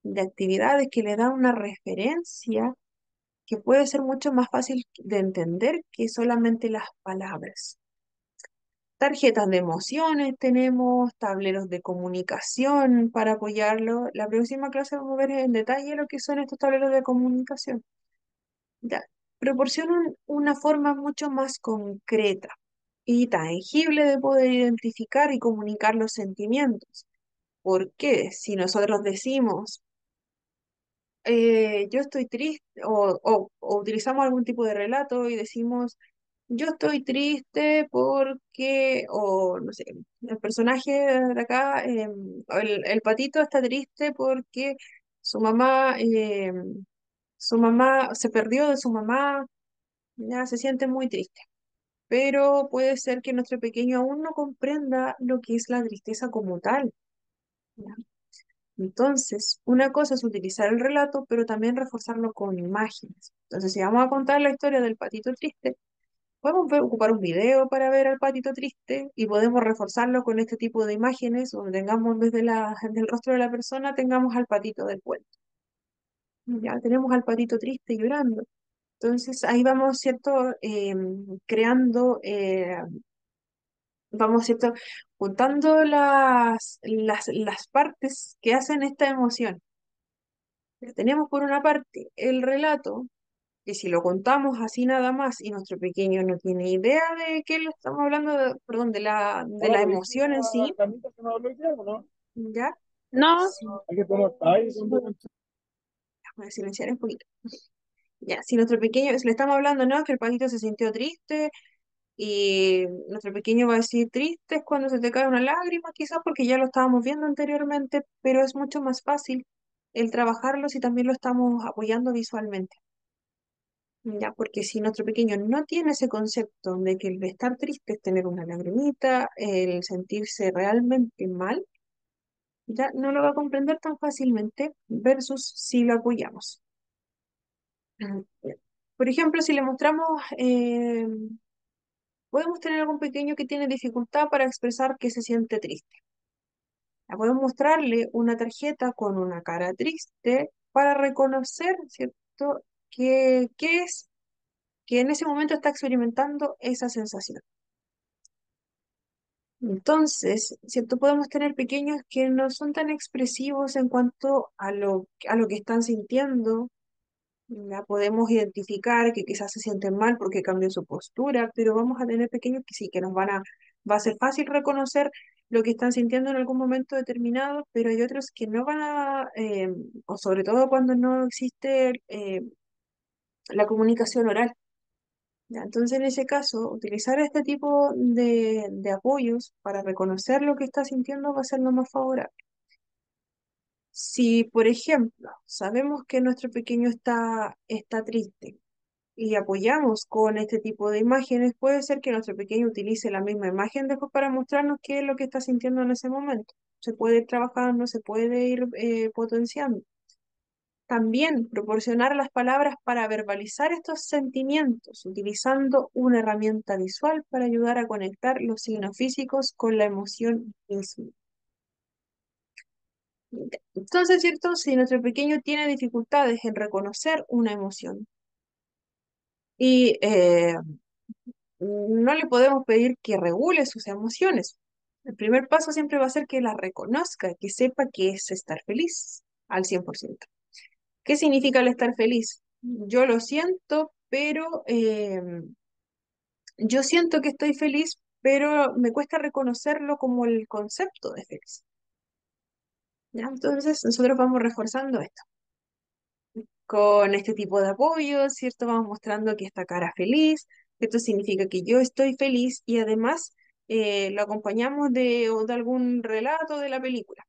de actividades que le dan una referencia que puede ser mucho más fácil de entender que solamente las palabras. Tarjetas de emociones tenemos, tableros de comunicación para apoyarlo. La próxima clase vamos a ver en detalle lo que son estos tableros de comunicación. Ya, proporcionan una forma mucho más concreta y tangible de poder identificar y comunicar los sentimientos. Porque si nosotros decimos, yo estoy triste, o utilizamos algún tipo de relato y decimos, yo estoy triste porque, o no sé, el personaje de acá, el patito está triste porque su mamá, su mamá se perdió de su mamá, ya se siente muy triste. Pero puede ser que nuestro pequeño aún no comprenda lo que es la tristeza como tal. ¿Ya? Entonces, una cosa es utilizar el relato, pero también reforzarlo con imágenes. Entonces, si vamos a contar la historia del patito triste, podemos ocupar un video para ver al patito triste y podemos reforzarlo con este tipo de imágenes, donde tengamos desde del rostro de la persona, tengamos al patito del cuento. Ya tenemos al patito triste llorando. Entonces, ahí vamos, ¿cierto? Creando, vamos, ¿cierto? Juntando las partes que hacen esta emoción. Tenemos por una parte el relato, que si lo contamos así nada más y nuestro pequeño no tiene idea de qué lo estamos hablando, perdón, de Hola, la ¿lo viste emoción en a sí, Camita que me habló hoy día, o no? ¿ya? No, Sí, Hay que tomar ahí. voy a silenciar un poquito. Ya, si nuestro pequeño, si le estamos hablando, ¿no? Que el patito se sintió triste y nuestro pequeño va a decir triste es cuando se te cae una lágrima, quizás porque ya lo estábamos viendo anteriormente, pero es mucho más fácil el trabajarlo si también lo estamos apoyando visualmente. Ya, porque si nuestro pequeño no tiene ese concepto de que el estar triste es tener una lagrimita, el sentirse realmente mal, ya no lo va a comprender tan fácilmente versus si lo apoyamos. Ya. Por ejemplo, si le mostramos, podemos tener algún pequeño que tiene dificultad para expresar que se siente triste. Ya podemos mostrarle una tarjeta con una cara triste para reconocer, ¿cierto?, qué es que en ese momento está experimentando esa sensación. Entonces, ¿cierto? Podemos tener pequeños que no son tan expresivos en cuanto a lo que están sintiendo. Ya podemos identificar que quizás se sienten mal porque cambió su postura, pero vamos a tener pequeños que sí, que va a ser fácil reconocer lo que están sintiendo en algún momento determinado, pero hay otros que no van o sobre todo cuando no existe la comunicación oral. Ya, entonces, en ese caso, utilizar este tipo de apoyos para reconocer lo que está sintiendo va a ser lo más favorable. Si, por ejemplo, sabemos que nuestro pequeño está triste, y apoyamos con este tipo de imágenes, puede ser que nuestro pequeño utilice la misma imagen después para mostrarnos qué es lo que está sintiendo en ese momento. Se puede ir trabajando, se puede ir potenciando. También proporcionar las palabras para verbalizar estos sentimientos, utilizando una herramienta visual para ayudar a conectar los signos físicos con la emoción misma. Entonces, ¿cierto? Si nuestro pequeño tiene dificultades en reconocer una emoción y no le podemos pedir que regule sus emociones. El primer paso siempre va a ser que la reconozca, que sepa que es estar feliz al 100%. ¿Qué significa el estar feliz? Yo lo siento, pero yo siento que estoy feliz, pero me cuesta reconocerlo como el concepto de feliz. ¿Ya? Entonces, nosotros vamos reforzando esto con este tipo de apoyo, ¿cierto? Vamos mostrando que esta cara feliz, esto significa que yo estoy feliz y además lo acompañamos de algún relato de la película.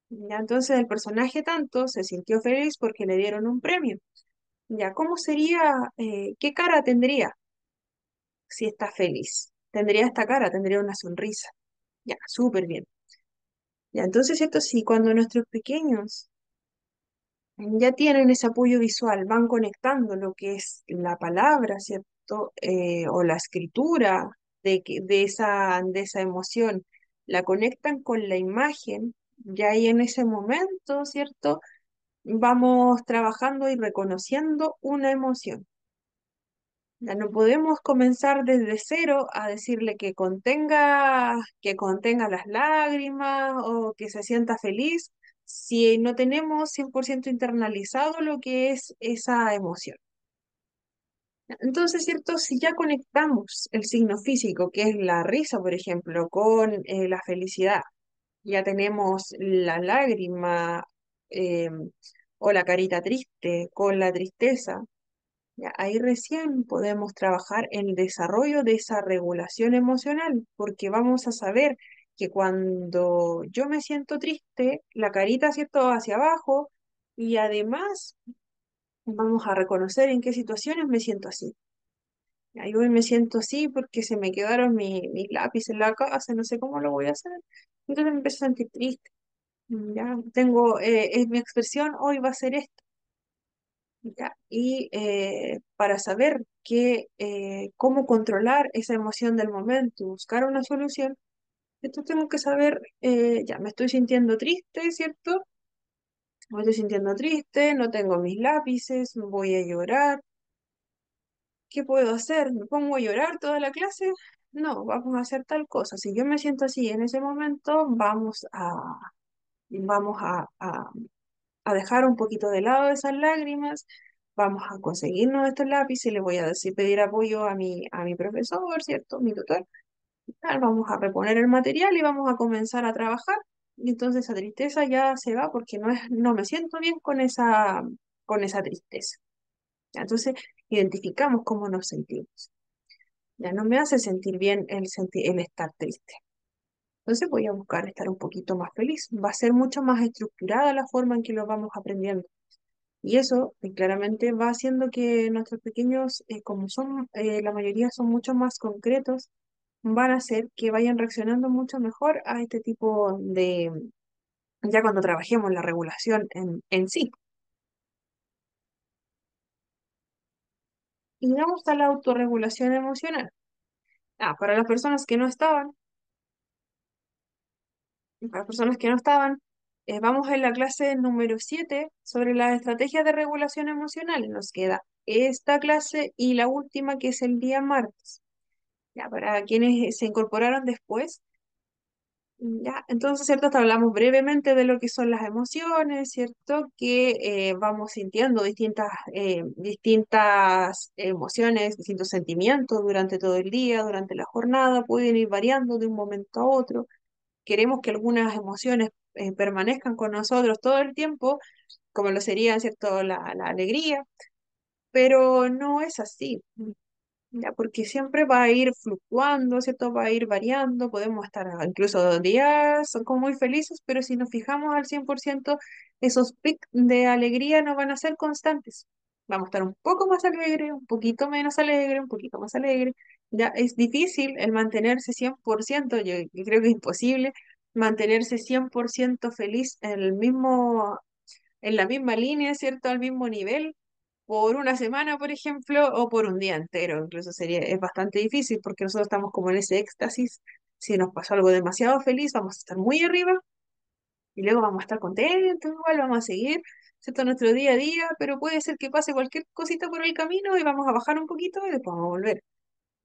¿Ya? Entonces el personaje tanto se sintió feliz porque le dieron un premio. ¿Ya? ¿Cómo sería, qué cara tendría si está feliz? Tendría esta cara, tendría una sonrisa. Ya, súper bien. Ya, entonces, ¿cierto? Si cuando nuestros pequeños ya tienen ese apoyo visual, van conectando lo que es la palabra, ¿cierto? O la escritura de esa emoción, la conectan con la imagen, ya ahí en ese momento, ¿cierto? Vamos trabajando y reconociendo una emoción. Ya no podemos comenzar desde cero a decirle que contenga las lágrimas o que se sienta feliz si no tenemos 100% internalizado lo que es esa emoción. Entonces, ¿cierto? Si ya conectamos el signo físico, que es la risa, por ejemplo, con la felicidad, ya tenemos la lágrima eh, o la carita triste con la tristeza. Ya, ahí recién podemos trabajar en el desarrollo de esa regulación emocional, porque vamos a saber que cuando yo me siento triste, la carita, ¿cierto?, va hacia abajo y además vamos a reconocer en qué situaciones me siento así. Ahí hoy me siento así porque se me quedaron mis lápices en la casa, no sé cómo lo voy a hacer. Entonces me empiezo a sentir triste. Ya tengo, es mi expresión hoy va a ser esto. ¿Ya? Y para saber cómo controlar esa emoción del momento y buscar una solución, esto tengo que saber, ya me estoy sintiendo triste, ¿cierto? Me estoy sintiendo triste, no tengo mis lápices, voy a llorar. ¿Qué puedo hacer? ¿Me pongo a llorar toda la clase? No, vamos a hacer tal cosa. Si yo me siento así en ese momento, vamos a dejar un poquito de lado esas lágrimas, vamos a conseguirnos estos lápices, le voy a decir, pedir apoyo a mi profesor, ¿cierto? Mi tutor, tal, vamos a reponer el material y vamos a comenzar a trabajar. Y entonces esa tristeza ya se va porque no me siento bien con esa tristeza. ¿Ya? Entonces identificamos cómo nos sentimos. Ya no me hace sentir bien el estar triste. Entonces voy a buscar estar un poquito más feliz. Va a ser mucho más estructurada la forma en que lo vamos aprendiendo. Y eso claramente va haciendo que nuestros pequeños, como son, la mayoría son mucho más concretos, van a hacer que vayan reaccionando mucho mejor a este tipo ya cuando trabajemos la regulación en sí. Y vamos a la autorregulación emocional. Para las personas que no estaban, para las personas que no estaban, vamos en la clase número 7 sobre las estrategias de regulación emocional. Nos queda esta clase y la última que es el día martes. Ya, para quienes se incorporaron después, ya, entonces, ¿cierto? Hasta hablamos brevemente de lo que son las emociones, ¿cierto? Que vamos sintiendo distintas emociones, distintos sentimientos durante todo el día, durante la jornada, pueden ir variando de un momento a otro. Queremos que algunas emociones permanezcan con nosotros todo el tiempo, como lo sería, ¿cierto? La alegría, pero no es así. Ya, porque siempre va a ir fluctuando, ¿cierto? Va a ir variando, podemos estar incluso días como muy felices, pero si nos fijamos al 100% esos picos de alegría no van a ser constantes, vamos a estar un poco más alegre, un poquito menos alegre, un poquito más alegre. Ya es difícil el mantenerse 100%, yo creo que es imposible mantenerse 100% feliz en la misma línea, ¿cierto? Al mismo nivel por una semana, por ejemplo, o por un día entero. Incluso es bastante difícil porque nosotros estamos como en ese éxtasis. Si nos pasó algo demasiado feliz, vamos a estar muy arriba y luego vamos a estar contentos, igual vamos a seguir, ¿cierto? Nuestro día a día, pero puede ser que pase cualquier cosita por el camino y vamos a bajar un poquito y después vamos a volver.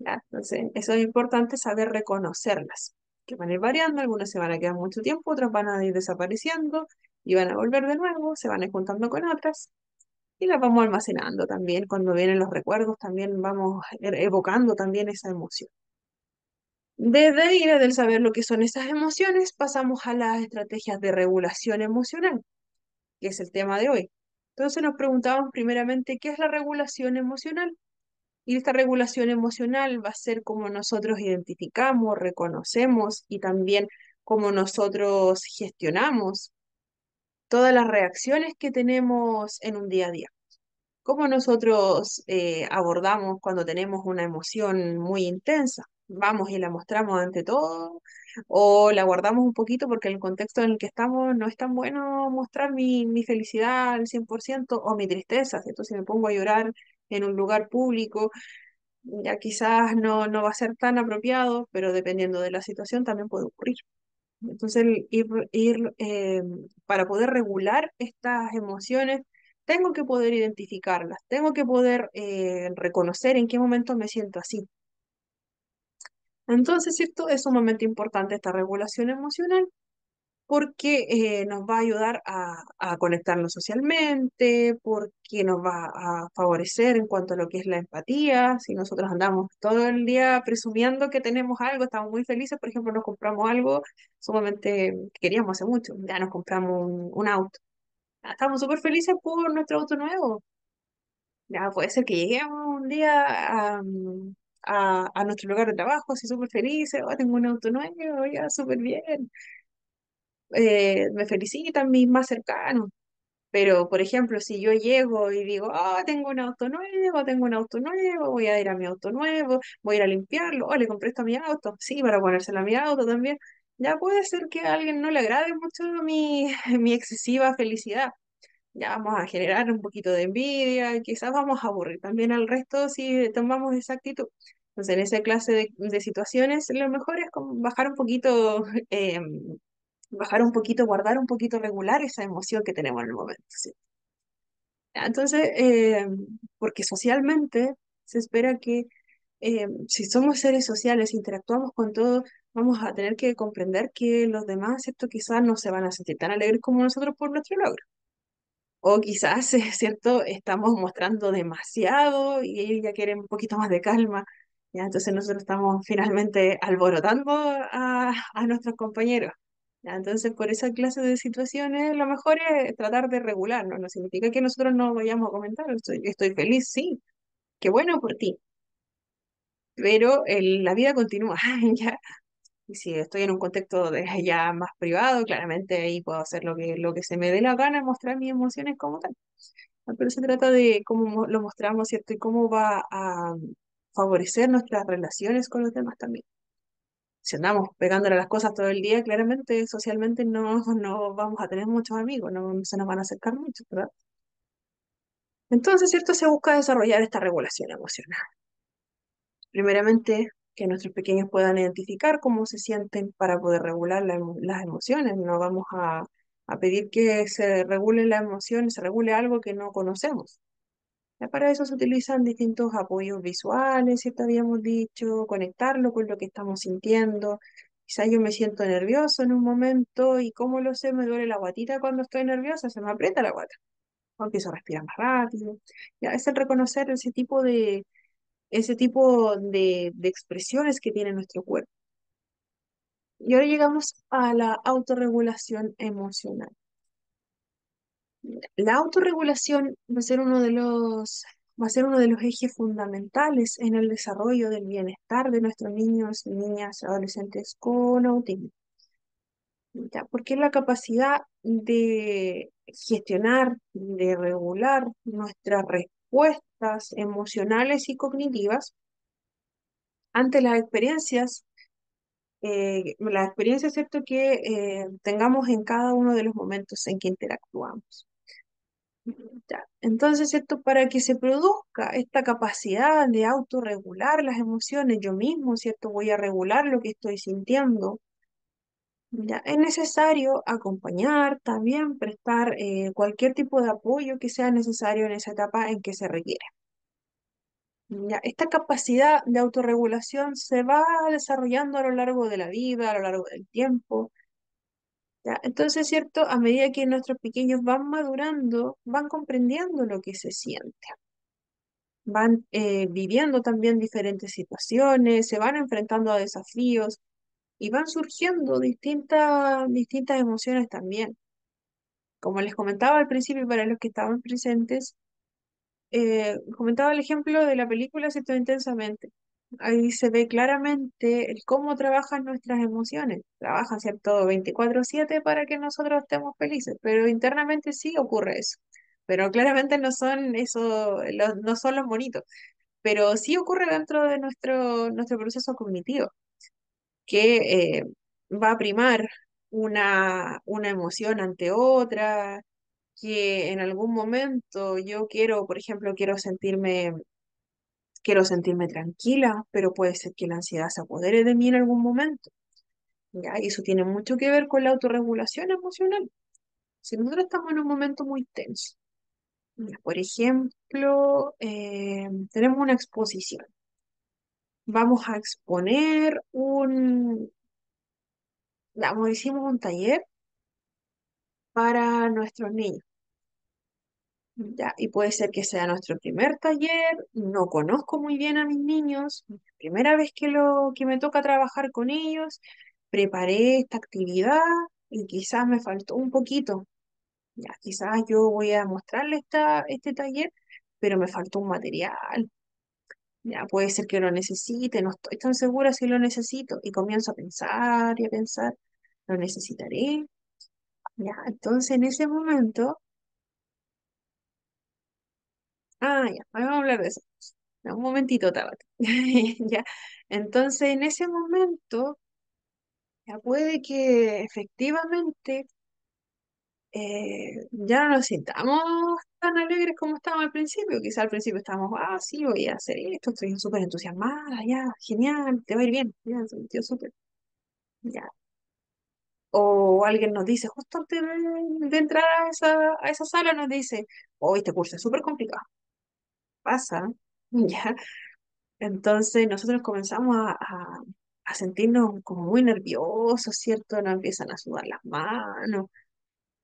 ¿Ya? Entonces, eso es importante saber reconocerlas, que van a ir variando, algunas se van a quedar mucho tiempo, otras van a ir desapareciendo y van a volver de nuevo, se van a ir juntando con otras y las vamos almacenando también. Cuando vienen los recuerdos, también vamos evocando también esa emoción. Desde ahí, desde el saber lo que son esas emociones, pasamos a las estrategias de regulación emocional, que es el tema de hoy. Entonces nos preguntábamos primeramente, ¿qué es la regulación emocional? Y esta regulación emocional va a ser cómo nosotros identificamos, reconocemos y también cómo nosotros gestionamos todas las reacciones que tenemos en un día a día. Cómo nosotros abordamos cuando tenemos una emoción muy intensa. Vamos y la mostramos ante todo o la guardamos un poquito porque el contexto en el que estamos no es tan bueno mostrar mi felicidad al 100% o mi tristeza, ¿cierto? Si me pongo a llorar en un lugar público, ya quizás no va a ser tan apropiado, pero dependiendo de la situación también puede ocurrir. Entonces, para poder regular estas emociones, tengo que poder identificarlas, tengo que poder reconocer en qué momento me siento así. Entonces, ¿cierto? Es sumamente importante esta regulación emocional porque nos va a ayudar a conectarnos socialmente, porque nos va a favorecer en cuanto a lo que es la empatía. Si nosotros andamos todo el día presumiendo que tenemos algo, estamos muy felices, por ejemplo, nos compramos algo sumamente que queríamos hace mucho, ya nos compramos un auto. Ya estamos súper felices por nuestro auto nuevo. Ya puede ser que lleguemos un día a nuestro lugar de trabajo así súper felices, oh, tengo un auto nuevo, ya súper bien, me felicitan mis más cercanos. Pero, por ejemplo, si yo llego y digo, ah, tengo un auto nuevo, voy a ir a mi auto nuevo, voy a ir a limpiarlo, oh, le compré esto a mi auto, sí, para ponérselo a mi auto también, ya puede ser que a alguien no le agrade mucho mi excesiva felicidad. Ya vamos a generar un poquito de envidia, y quizás vamos a aburrir también al resto si tomamos esa actitud. Entonces, en esa clase de situaciones, lo mejor es como bajar un poquito, guardar un poquito, regular esa emoción que tenemos en el momento. ¿Sí? Entonces, porque socialmente se espera que si somos seres sociales, interactuamos con todos, vamos a tener que comprender que los demás, ¿cierto? Quizás no se van a sentir tan alegres como nosotros por nuestro logro. O quizás, ¿cierto? Estamos mostrando demasiado y ellos ya quieren un poquito más de calma. ¿Ya? Entonces nosotros estamos finalmente alborotando a nuestros compañeros. ¿Ya? Entonces, por esa clase de situaciones, lo mejor es tratar de regular, ¿no? No significa que nosotros no vayamos a comentar, estoy feliz, sí, qué bueno por ti, pero la vida continúa, ¿ya? Y si estoy en un contexto de ya más privado, claramente ahí puedo hacer lo que se me dé la gana, mostrar mis emociones como tal. Pero se trata de cómo lo mostramos, ¿cierto? Y cómo va a favorecer nuestras relaciones con los demás también. Si andamos pegándole a las cosas todo el día, claramente socialmente no vamos a tener muchos amigos, no se nos van a acercar mucho, ¿verdad? Entonces, ¿cierto? Se busca desarrollar esta regulación emocional. Primeramente, que nuestros pequeños puedan identificar cómo se sienten para poder regular las emociones. No vamos a pedir que se regule la emoción, se regule algo que no conocemos. Ya para eso se utilizan distintos apoyos visuales, ¿cierto? Habíamos dicho, conectarlo con lo que estamos sintiendo. Quizá yo me siento nervioso en un momento y ¿cómo lo sé? Me duele la guatita cuando estoy nerviosa, se me aprieta la guata. O empiezo a respirar más rápido. Ya es el reconocer ese tipo de expresiones que tiene nuestro cuerpo. Y ahora llegamos a la autorregulación emocional. La autorregulación va a ser uno de los ejes fundamentales en el desarrollo del bienestar de nuestros niños, niñas, adolescentes con autismo. ¿Ya? Porque es la capacidad de gestionar, de regular respuestas emocionales y cognitivas ante las experiencias, ¿cierto?, que tengamos en cada uno de los momentos en que interactuamos. Ya. Entonces, ¿cierto? Para que se produzca esta capacidad de autorregular las emociones, yo mismo, ¿cierto? Voy a regular lo que estoy sintiendo. Ya. Es necesario acompañar, también prestar cualquier tipo de apoyo que sea necesario en esa etapa en que se requiere. Ya. Esta capacidad de autorregulación se va desarrollando a lo largo de la vida, a lo largo del tiempo. ¿Ya? Entonces, ¿cierto? A medida que nuestros pequeños van madurando, van comprendiendo lo que se siente, van viviendo también diferentes situaciones, se van enfrentando a desafíos y van surgiendo distintas emociones también. Como les comentaba al principio, para los que estaban presentes, comentaba el ejemplo de la película Cierto Intensamente. Ahí se ve claramente el cómo trabajan nuestras emociones. Trabajan, ¿cierto?, 24/7 para que nosotros estemos felices, pero internamente sí ocurre eso. Pero claramente no son eso, no son los monitos, pero sí ocurre dentro de nuestro proceso cognitivo, que va a primar una emoción ante otra, que en algún momento yo quiero, por ejemplo, quiero sentirme tranquila, pero puede ser que la ansiedad se apodere de mí en algún momento. ¿Ya? Y eso tiene mucho que ver con la autorregulación emocional. Si nosotros estamos en un momento muy tenso, ya, por ejemplo, tenemos una exposición, vamos a exponer hicimos un taller para nuestros niños. Ya, y puede ser que sea nuestro primer taller, no conozco muy bien a mis niños, primera vez que me toca trabajar con ellos, preparé esta actividad y quizás me faltó un poquito. Ya, quizás yo voy a mostrarle este taller, pero me faltó un material. Ya, puede ser que lo necesite, no estoy tan segura si lo necesito. Y comienzo a pensar y a pensar, ¿lo necesitaré? Ya, entonces en ese momento, ya, vamos a hablar de eso. Ya, un momentito, Tabata. Ya, entonces en ese momento, ya puede que efectivamente ya no nos sintamos tan alegres como estábamos al principio. Quizá al principio estábamos, sí, voy a hacer esto, estoy súper entusiasmada, ya, genial, te va a ir bien, ya, se sintió súper, ya. O alguien nos dice, justo antes de entrar a esa sala, nos dice, hoy este curso es súper complicado. Pasa, ya. Entonces nosotros comenzamos a sentirnos como muy nerviosos, ¿cierto? Nos empiezan a sudar las manos,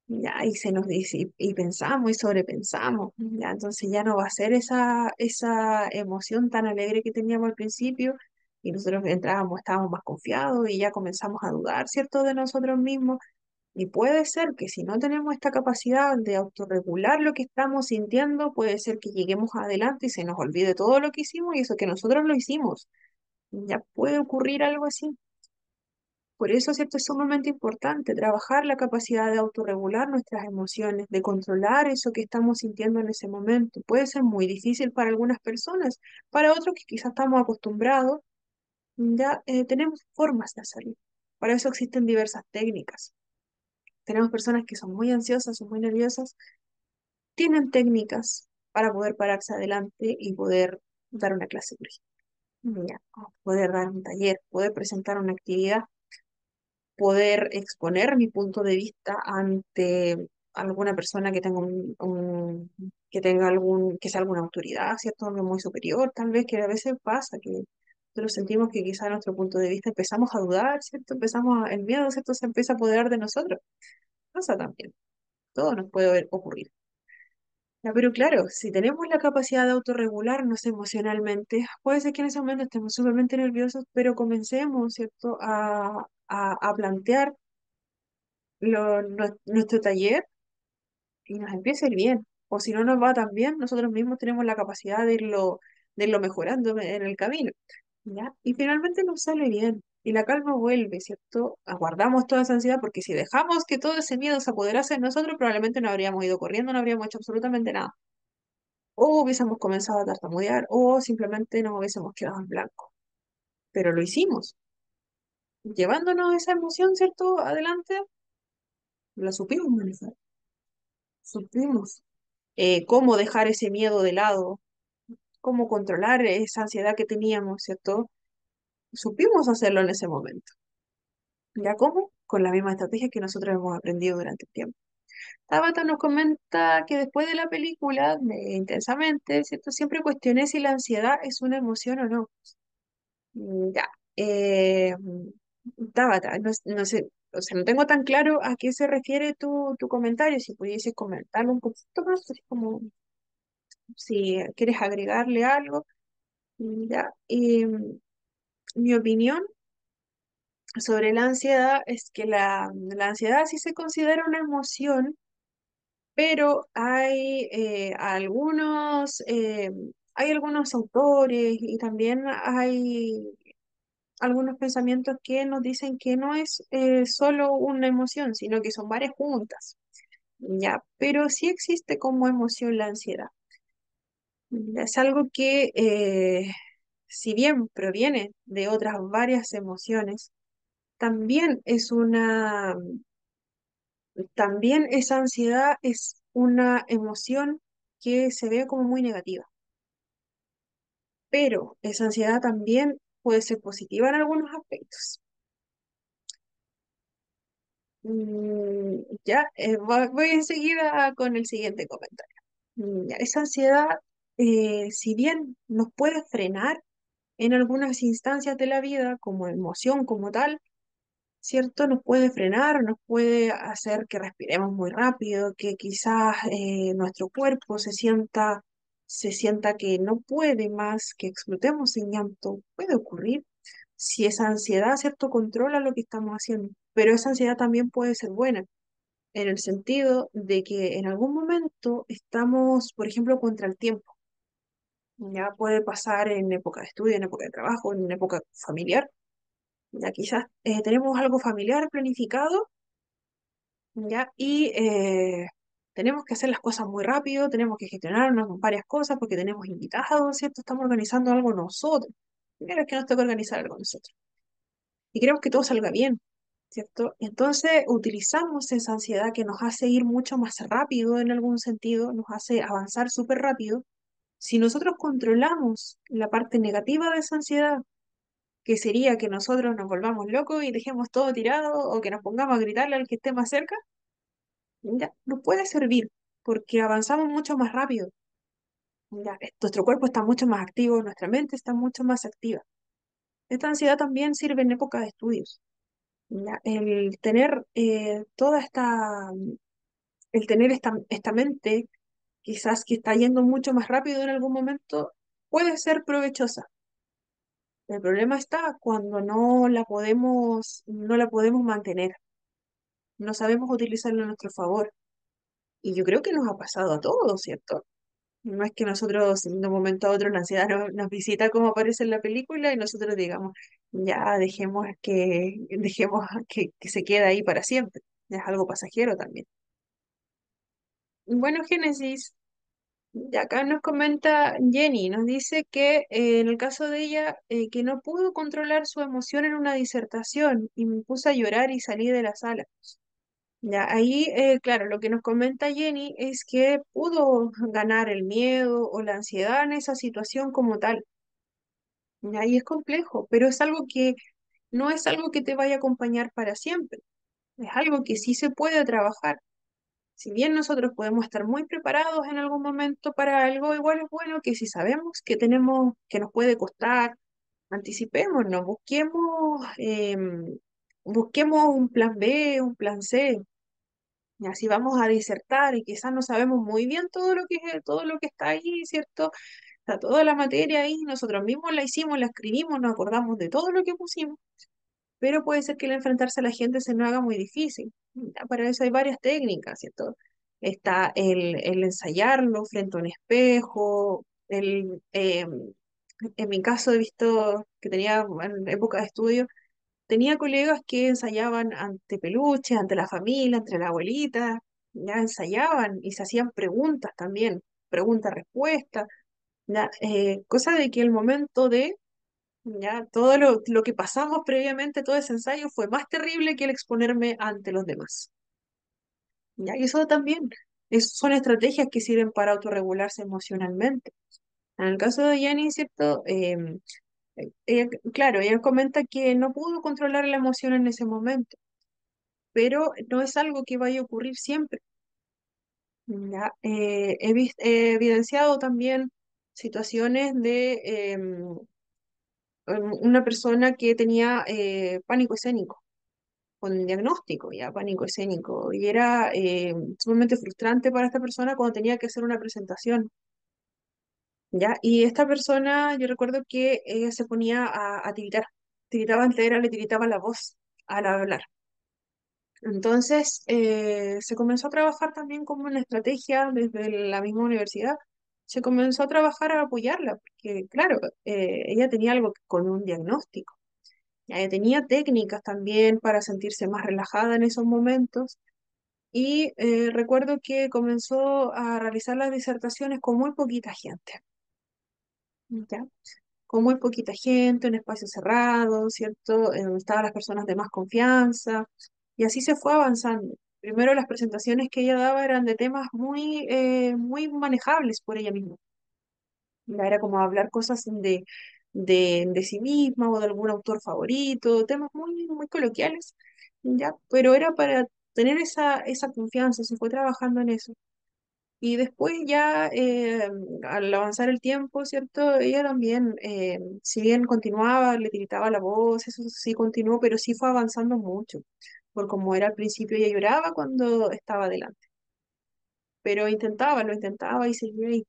ya, y se nos dice, y pensamos y sobrepensamos, ya, entonces ya no va a ser esa emoción tan alegre que teníamos al principio, y nosotros entrábamos, estábamos más confiados y ya comenzamos a dudar, ¿cierto?, de nosotros mismos. Y puede ser que si no tenemos esta capacidad de autorregular lo que estamos sintiendo, puede ser que lleguemos adelante y se nos olvide todo lo que hicimos y eso que nosotros lo hicimos. Ya puede ocurrir algo así. Por eso, ¿cierto? Es sumamente importante trabajar la capacidad de autorregular nuestras emociones, de controlar eso que estamos sintiendo en ese momento. Puede ser muy difícil para algunas personas, para otros que quizás estamos acostumbrados, ya tenemos formas de hacerlo. Para eso existen diversas técnicas. Tenemos personas que son muy ansiosas o muy nerviosas, tienen técnicas para poder pararse adelante y poder dar una clase, por ejemplo. Ya, o poder dar un taller, poder presentar una actividad, poder exponer mi punto de vista ante alguna persona que tenga que sea alguna autoridad, ¿cierto? Algo muy superior, tal vez, que a veces pasa que nosotros sentimos que quizá nuestro punto de vista empezamos a dudar, ¿cierto? El miedo, ¿cierto? Se empieza a apoderar de nosotros. Pasa también. Todo nos puede ocurrir. Ya, pero claro, si tenemos la capacidad de autorregularnos emocionalmente, puede ser que en ese momento estemos sumamente nerviosos, pero comencemos, ¿cierto?, a plantear nuestro taller y nos empieza a ir bien. O si no nos va tan bien, nosotros mismos tenemos la capacidad de irlo mejorando en el camino. ¿Ya? Y finalmente nos sale bien. Y la calma vuelve, ¿cierto? Aguardamos toda esa ansiedad porque si dejamos que todo ese miedo se apoderase de nosotros, probablemente no habríamos ido corriendo, no habríamos hecho absolutamente nada. o hubiésemos comenzado a tartamudear, o simplemente nos hubiésemos quedado en blanco. Pero lo hicimos, llevándonos esa emoción, ¿cierto? Adelante, la supimos manejar, supimos cómo dejar ese miedo de lado, cómo controlar esa ansiedad que teníamos, ¿cierto? Supimos hacerlo en ese momento. ¿Ya cómo? Con la misma estrategia que nosotros hemos aprendido durante el tiempo. Tabata nos comenta que después de la película, Intensamente, ¿cierto? Siempre cuestioné si la ansiedad es una emoción o no. Ya. Tabata, no sé, o sea, no tengo tan claro a qué se refiere tu comentario, si pudieses comentarlo un poquito más, así como si quieres agregarle algo. Ya. Mi opinión sobre la ansiedad es que la ansiedad sí se considera una emoción, pero hay algunos autores y también hay algunos pensamientos que nos dicen que no es solo una emoción, sino que son varias juntas, ¿ya? Pero sí existe como emoción la ansiedad. Es algo que, si bien proviene de otras varias emociones, también también esa ansiedad es una emoción que se ve como muy negativa, pero esa ansiedad también puede ser positiva en algunos aspectos. Ya, voy enseguida con el siguiente comentario. Ya, esa ansiedad, si bien nos puede frenar en algunas instancias de la vida como emoción como tal, ¿cierto? Nos puede frenar, nos puede hacer que respiremos muy rápido, que quizás nuestro cuerpo se sienta que no puede más, que explotemos en llanto. Puede ocurrir si esa ansiedad, ¿cierto? Controla lo que estamos haciendo. Pero esa ansiedad también puede ser buena, en el sentido de que en algún momento estamos, por ejemplo, contra el tiempo. Ya puede pasar en época de estudio, en época de trabajo, en época familiar. Ya quizás tenemos algo familiar planificado, ¿ya? Y tenemos que hacer las cosas muy rápido, tenemos que gestionarnos con varias cosas porque tenemos invitados, ¿cierto? Estamos organizando algo nosotros. Primero es que nos toca organizar algo nosotros. Y queremos que todo salga bien, ¿cierto? Entonces utilizamos esa ansiedad que nos hace ir mucho más rápido en algún sentido, nos hace avanzar súper rápido. Si nosotros controlamos la parte negativa de esa ansiedad, que sería que nosotros nos volvamos locos y dejemos todo tirado o que nos pongamos a gritarle al que esté más cerca, ya, nos puede servir porque avanzamos mucho más rápido. Ya, nuestro cuerpo está mucho más activo, nuestra mente está mucho más activa. Esta ansiedad también sirve en época de estudios. Ya, el tener esta mente quizás que está yendo mucho más rápido en algún momento puede ser provechosa. El problema está cuando no la podemos mantener, no sabemos utilizarla a nuestro favor. Y yo creo que nos ha pasado a todos, ¿cierto? No es que nosotros de un momento a otro la ansiedad nos visita como aparece en la película y nosotros digamos, ya dejemos que se quede ahí para siempre. Es algo pasajero también. Bueno, Génesis, y acá nos comenta Jenny, nos dice que en el caso de ella, que no pudo controlar su emoción en una disertación y me puse a llorar y salí de la sala. Ya, ahí, claro, lo que nos comenta Jenny es que pudo ganar el miedo o la ansiedad en esa situación como tal. Y ahí es complejo, pero es algo que no es algo que te vaya a acompañar para siempre. Es algo que sí se puede trabajar. Si bien nosotros podemos estar muy preparados en algún momento para algo, igual es bueno que si sabemos que que nos puede costar, anticipémonos, busquemos un plan B, un plan C. Y así vamos a disertar y quizás no sabemos muy bien todo lo que está ahí, ¿cierto? Está toda la materia ahí, nosotros mismos la hicimos, la escribimos, nos acordamos de todo lo que pusimos, pero puede ser que el enfrentarse a la gente se nos haga muy difícil. Ya, para eso hay varias técnicas, ¿cierto? Está el ensayarlo frente a un espejo, en mi caso he visto que tenía en época de estudio, tenía colegas que ensayaban ante peluches, ante la familia, ante la abuelita, ya ensayaban y se hacían preguntas también, pregunta-respuesta, ¿ya? Cosa de que el momento de, ya, todo lo que pasamos previamente, todo ese ensayo fue más terrible que el exponerme ante los demás. ¿Ya? Y eso también son estrategias que sirven para autorregularse emocionalmente. En el caso de Jenny, ¿cierto? Ella, claro, ella comenta que no pudo controlar la emoción en ese momento, pero no es algo que vaya a ocurrir siempre. ¿Ya? He evidenciado también situaciones de una persona que tenía pánico escénico, con diagnóstico ya, pánico escénico, y era sumamente frustrante para esta persona cuando tenía que hacer una presentación. ¿Ya? Y esta persona, yo recuerdo que ella se ponía a tiritar, tiritaba entera, le tiritaba la voz al hablar. Entonces, se comenzó a trabajar también como una estrategia desde la misma universidad. Se comenzó a trabajar a apoyarla, porque claro, ella tenía algo con un diagnóstico. Ella tenía técnicas también para sentirse más relajada en esos momentos. Y recuerdo que comenzó a realizar las disertaciones con muy poquita gente. ¿Ya? Con muy poquita gente, un espacio cerrado, ¿cierto? En donde estaban las personas de más confianza, y así se fue avanzando. Primero las presentaciones que ella daba eran de temas muy manejables por ella misma. Ya era como hablar cosas de sí misma o de algún autor favorito, temas muy coloquiales, ¿ya? Pero era para tener esa confianza, se fue trabajando en eso. Y después ya, al avanzar el tiempo, ¿cierto? Ella también, si bien continuaba, le tiritaba la voz, eso sí continuó, pero sí fue avanzando mucho, por como era al principio, ella lloraba cuando estaba delante, pero lo intentaba y seguía ahí,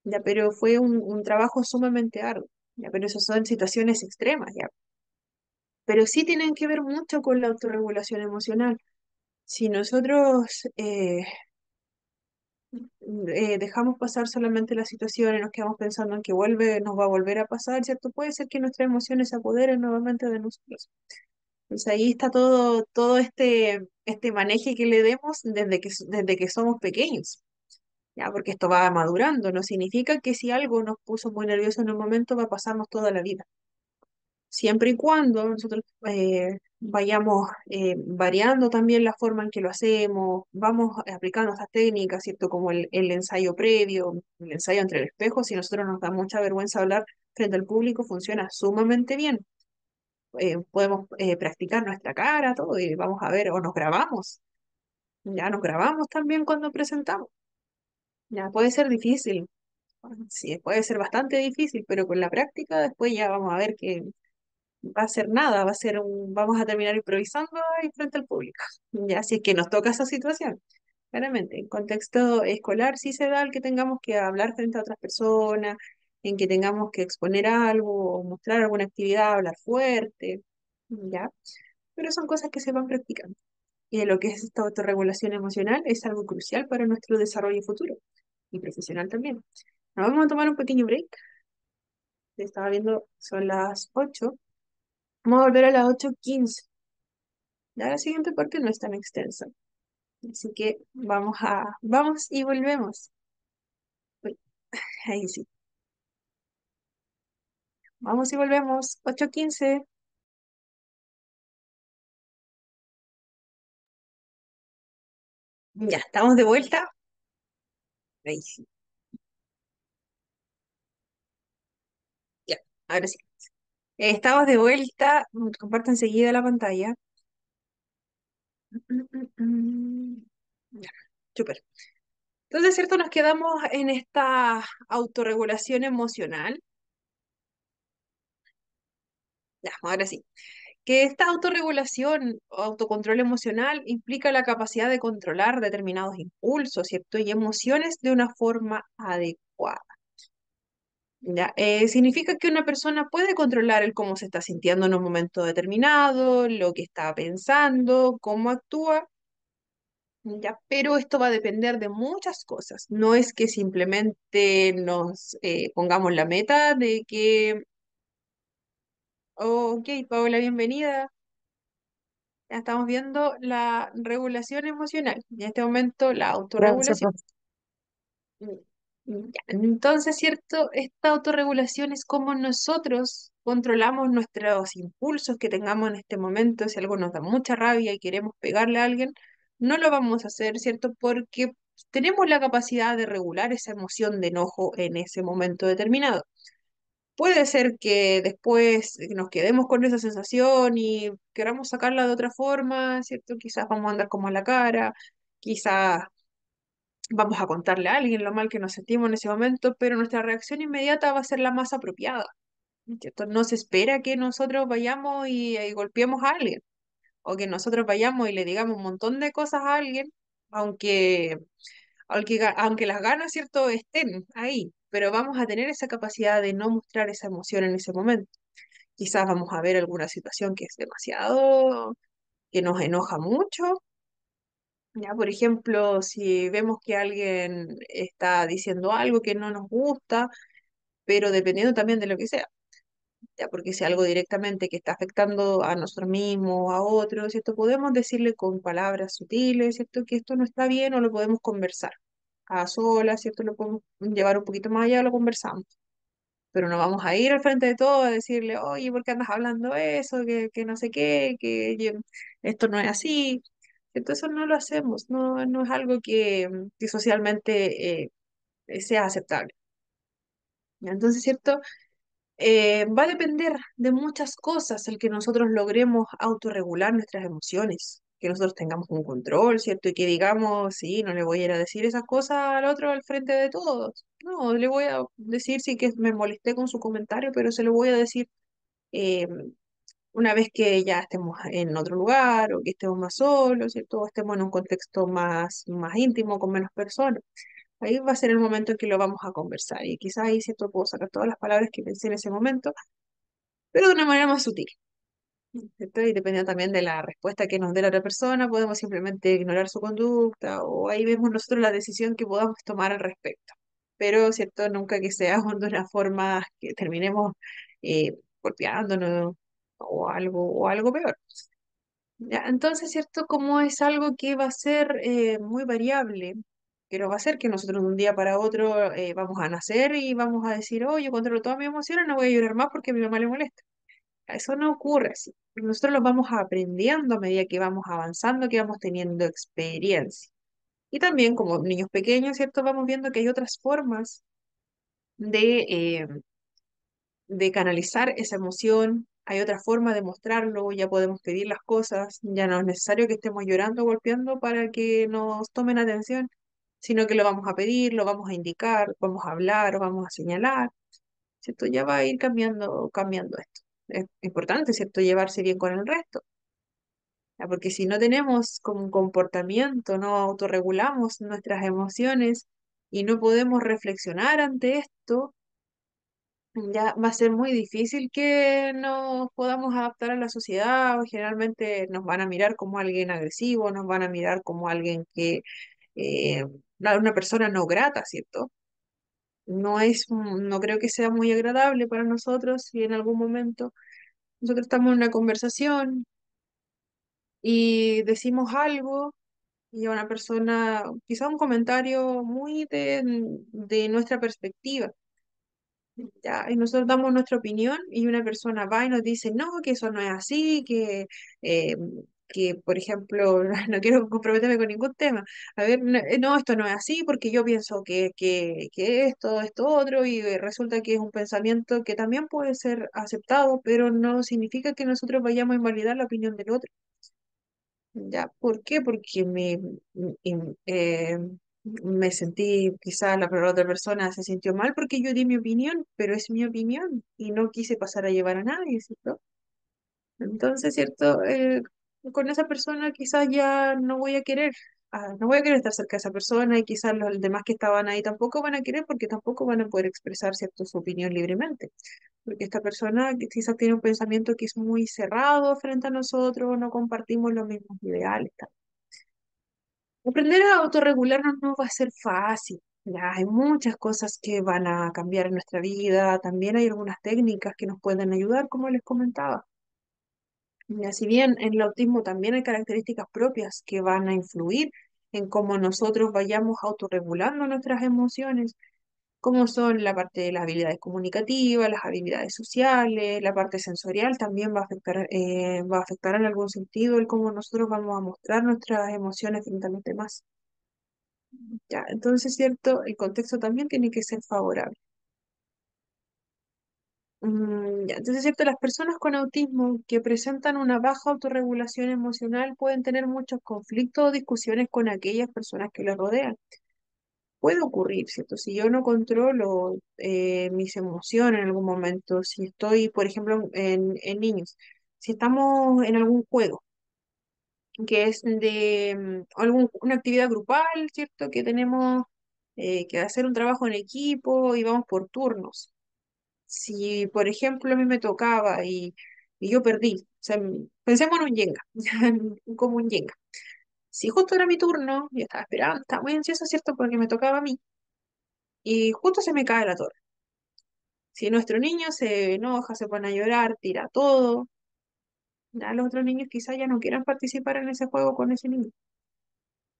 ya, pero fue un trabajo sumamente arduo, ya, pero eso son situaciones extremas, ya, pero sí tienen que ver mucho con la autorregulación emocional. Si nosotros dejamos pasar solamente la situación y nos quedamos pensando en que nos va a volver a pasar, ¿cierto? Puede ser que nuestras emociones se apoderen nuevamente de nosotros. Entonces ahí está todo este maneje que le demos desde que somos pequeños, ¿ya? Porque esto va madurando, no significa que si algo nos puso muy nervioso en un momento va a pasarnos toda la vida, siempre y cuando nosotros vayamos variando también la forma en que lo hacemos, vamos aplicando estas técnicas, ¿cierto? Como el ensayo previo, el ensayo entre el espejo, si a nosotros nos da mucha vergüenza hablar frente al público, funciona sumamente bien. Podemos practicar nuestra cara, todo, y vamos a ver, o nos grabamos, ya nos grabamos también cuando presentamos. Ya puede ser difícil, sí, puede ser bastante difícil, pero con la práctica después ya vamos a ver que va a ser nada, vamos a terminar improvisando ahí frente al público. Ya, si es que nos toca esa situación. Claramente, en contexto escolar sí se da el que tengamos que hablar frente a otras personas, en que tengamos que exponer algo, o mostrar alguna actividad, hablar fuerte, ya, pero son cosas que se van practicando. Y de lo que es esta autorregulación emocional es algo crucial para nuestro desarrollo futuro y profesional también. Nos vamos a tomar un pequeño break. Estaba viendo, son las 8. Vamos a volver a las 8:15. Ya la siguiente parte no es tan extensa. Así que vamos y volvemos. Uy, ahí sí. Vamos y volvemos. 8:15. Ya, estamos de vuelta. Ahí sí. Ya, ahora sí. Estamos de vuelta. Comparto enseguida la pantalla. Ya, súper. Entonces, ¿cierto? Nos quedamos en esta autorregulación emocional. Ya, ahora sí. Que esta autorregulación o autocontrol emocional implica la capacidad de controlar determinados impulsos, ¿cierto? Y emociones de una forma adecuada. ¿Ya? Significa que una persona puede controlar el cómo se está sintiendo en un momento determinado, lo que está pensando, cómo actúa, ¿ya? Pero esto va a depender de muchas cosas. No es que simplemente nos pongamos la meta de que, oh, ok, Paola, bienvenida. Ya estamos viendo la regulación emocional. En este momento, la Gracias, autorregulación. profe. Mm. Ya, entonces, ¿cierto? Esta autorregulación es como nosotros controlamos nuestros impulsos que tengamos en este momento. Si algo nos da mucha rabia y queremos pegarle a alguien, no lo vamos a hacer, ¿cierto? Porque tenemos la capacidad de regular esa emoción de enojo en ese momento determinado. Puede ser que después nos quedemos con esa sensación y queramos sacarla de otra forma, ¿cierto? Quizás vamos a andar como a la cara, quizás vamos a contarle a alguien lo mal que nos sentimos en ese momento, pero nuestra reacción inmediata va a ser la más apropiada, ¿cierto? No se espera que nosotros vayamos y golpeemos a alguien, o que nosotros vayamos y le digamos un montón de cosas a alguien, aunque, aunque las ganas, ¿cierto?, estén ahí, pero vamos a tener esa capacidad de no mostrar esa emoción en ese momento. Quizás vamos a ver alguna situación que es demasiado, que nos enoja mucho. Ya, por ejemplo, si vemos que alguien está diciendo algo que no nos gusta, pero dependiendo también de lo que sea, ya, porque si algo directamente que está afectando a nosotros mismos, a otros, ¿cierto? Podemos decirle con palabras sutiles, ¿cierto? Que esto no está bien o lo podemos conversar a solas, ¿cierto? Lo podemos llevar un poquito más allá, lo conversamos, pero no vamos a ir al frente de todo a decirle, oye, ¿por qué andas hablando eso? Que no sé qué, esto no es así. Entonces eso no lo hacemos, no, no es algo que socialmente sea aceptable. ¿Ya? Entonces, ¿cierto? Va a depender de muchas cosas el que nosotros logremos autorregular nuestras emociones, que nosotros tengamos un control, ¿cierto? Y que digamos, sí, no le voy a ir a decir esas cosas al otro al frente de todos. No, le voy a decir sí que me molesté con su comentario, pero se lo voy a decir eh, una vez que ya estemos en otro lugar o que estemos más solos, ¿cierto? O estemos en un contexto más íntimo, con menos personas. Ahí va a ser el momento en que lo vamos a conversar y quizás ahí, ¿cierto? Puedo sacar todas las palabras que pensé en ese momento, pero de una manera más sutil, ¿cierto? Y dependiendo también de la respuesta que nos dé la otra persona, podemos simplemente ignorar su conducta o ahí vemos nosotros la decisión que podamos tomar al respecto. Pero, ¿cierto? Nunca que sea de una forma que terminemos golpeándonos o algo peor. Ya, entonces, ¿cierto? Como es algo que va a ser muy variable, pero va a ser que nosotros de un día para otro vamos a nacer y vamos a decir, oh, yo controlo todas mis emociones, no voy a llorar más porque a mi mamá le molesta. Eso no ocurre así. Nosotros lo vamos aprendiendo a medida que vamos avanzando, que vamos teniendo experiencia. Y también como niños pequeños, ¿cierto? Vamos viendo que hay otras formas de, eh, de canalizar esa emoción, hay otra forma de mostrarlo, ya podemos pedir las cosas, ya no es necesario que estemos llorando o golpeando para que nos tomen atención, sino que lo vamos a pedir, lo vamos a indicar, vamos a hablar, o vamos a señalar, ¿cierto? Ya va a ir cambiando esto. Es importante, ¿cierto? Llevarse bien con el resto, ¿ya? Porque si no tenemos como un comportamiento, no autorregulamos nuestras emociones y no podemos reflexionar ante esto, ya va a ser muy difícil que nos podamos adaptar a la sociedad. Generalmente nos van a mirar como alguien agresivo, nos van a mirar como alguien que, eh, una persona no grata, ¿cierto? No creo que sea muy agradable para nosotros si en algún momento nosotros estamos en una conversación y decimos algo y a una persona, quizá un comentario muy de nuestra perspectiva. Ya, y nosotros damos nuestra opinión y una persona va y nos dice, no, que eso no es así, eh, que por ejemplo, no quiero comprometerme con ningún tema. A ver, no, no, esto no es así porque yo pienso que esto otro, y resulta que es un pensamiento que también puede ser aceptado, pero no significa que nosotros vayamos a invalidar la opinión del otro. ¿Ya? ¿Por qué? Porque me sentí, quizás la otra persona se sintió mal porque yo di mi opinión, pero es mi opinión y no quise pasar a llevar a nadie, ¿cierto? Entonces, ¿cierto? Con esa persona quizás ya no voy a querer, no voy a querer estar cerca de esa persona y quizás los demás que estaban ahí tampoco van a querer porque tampoco van a poder expresar, ¿cierto?, su opinión libremente. Porque esta persona que quizás tiene un pensamiento que es muy cerrado frente a nosotros, no compartimos los mismos ideales. Aprender a autorregularnos no va a ser fácil. Ya hay muchas cosas que van a cambiar en nuestra vida. También hay algunas técnicas que nos pueden ayudar, como les comentaba. Ya, si bien en el autismo también hay características propias que van a influir en cómo nosotros vayamos autorregulando nuestras emociones, como son la parte de las habilidades comunicativas, las habilidades sociales, la parte sensorial también va a afectar en algún sentido el cómo nosotros vamos a mostrar nuestras emociones frente a los demás. Ya, entonces, cierto, el contexto también tiene que ser favorable. Ya, entonces, cierto, las personas con autismo que presentan una baja autorregulación emocional pueden tener muchos conflictos o discusiones con aquellas personas que les rodean. Puede ocurrir, ¿cierto? Si yo no controlo mis emociones en algún momento, si estoy, por ejemplo, en niños, si estamos en algún juego que es de una actividad grupal, ¿cierto? Que tenemos que hacer un trabajo en equipo y vamos por turnos. Si, por ejemplo, a mí me tocaba y yo perdí, o sea, pensemos en un Jenga, como un Jenga. Si justo era mi turno, yo estaba esperando, estaba muy ansiosa, ¿cierto? Porque me tocaba a mí, y justo se me cae la torre. Si nuestro niño se enoja, se pone a llorar, tira todo, ya los otros niños quizás ya no quieran participar en ese juego con ese niño.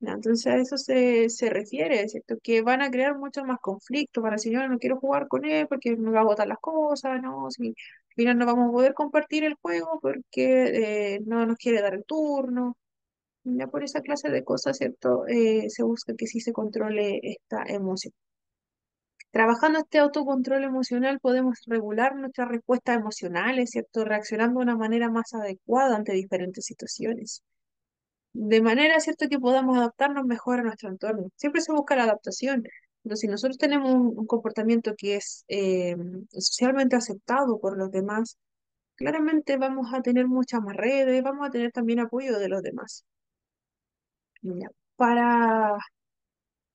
Ya, entonces a eso se refiere, ¿cierto? Que van a crear mucho más conflictos, para decir, yo no quiero jugar con él porque me va a botar las cosas, ¿no? Si, al final no vamos a poder compartir el juego porque no nos quiere dar el turno. Ya por esa clase de cosas, ¿cierto? Se busca que sí se controle esta emoción. Trabajando este autocontrol emocional podemos regular nuestras respuestas emocionales, ¿cierto? Reaccionando de una manera más adecuada ante diferentes situaciones. De manera, ¿cierto?, que podamos adaptarnos mejor a nuestro entorno. Siempre se busca la adaptación. Entonces, si nosotros tenemos un comportamiento que es socialmente aceptado por los demás, claramente vamos a tener muchas más redes, vamos a tener también apoyo de los demás. Ya. Para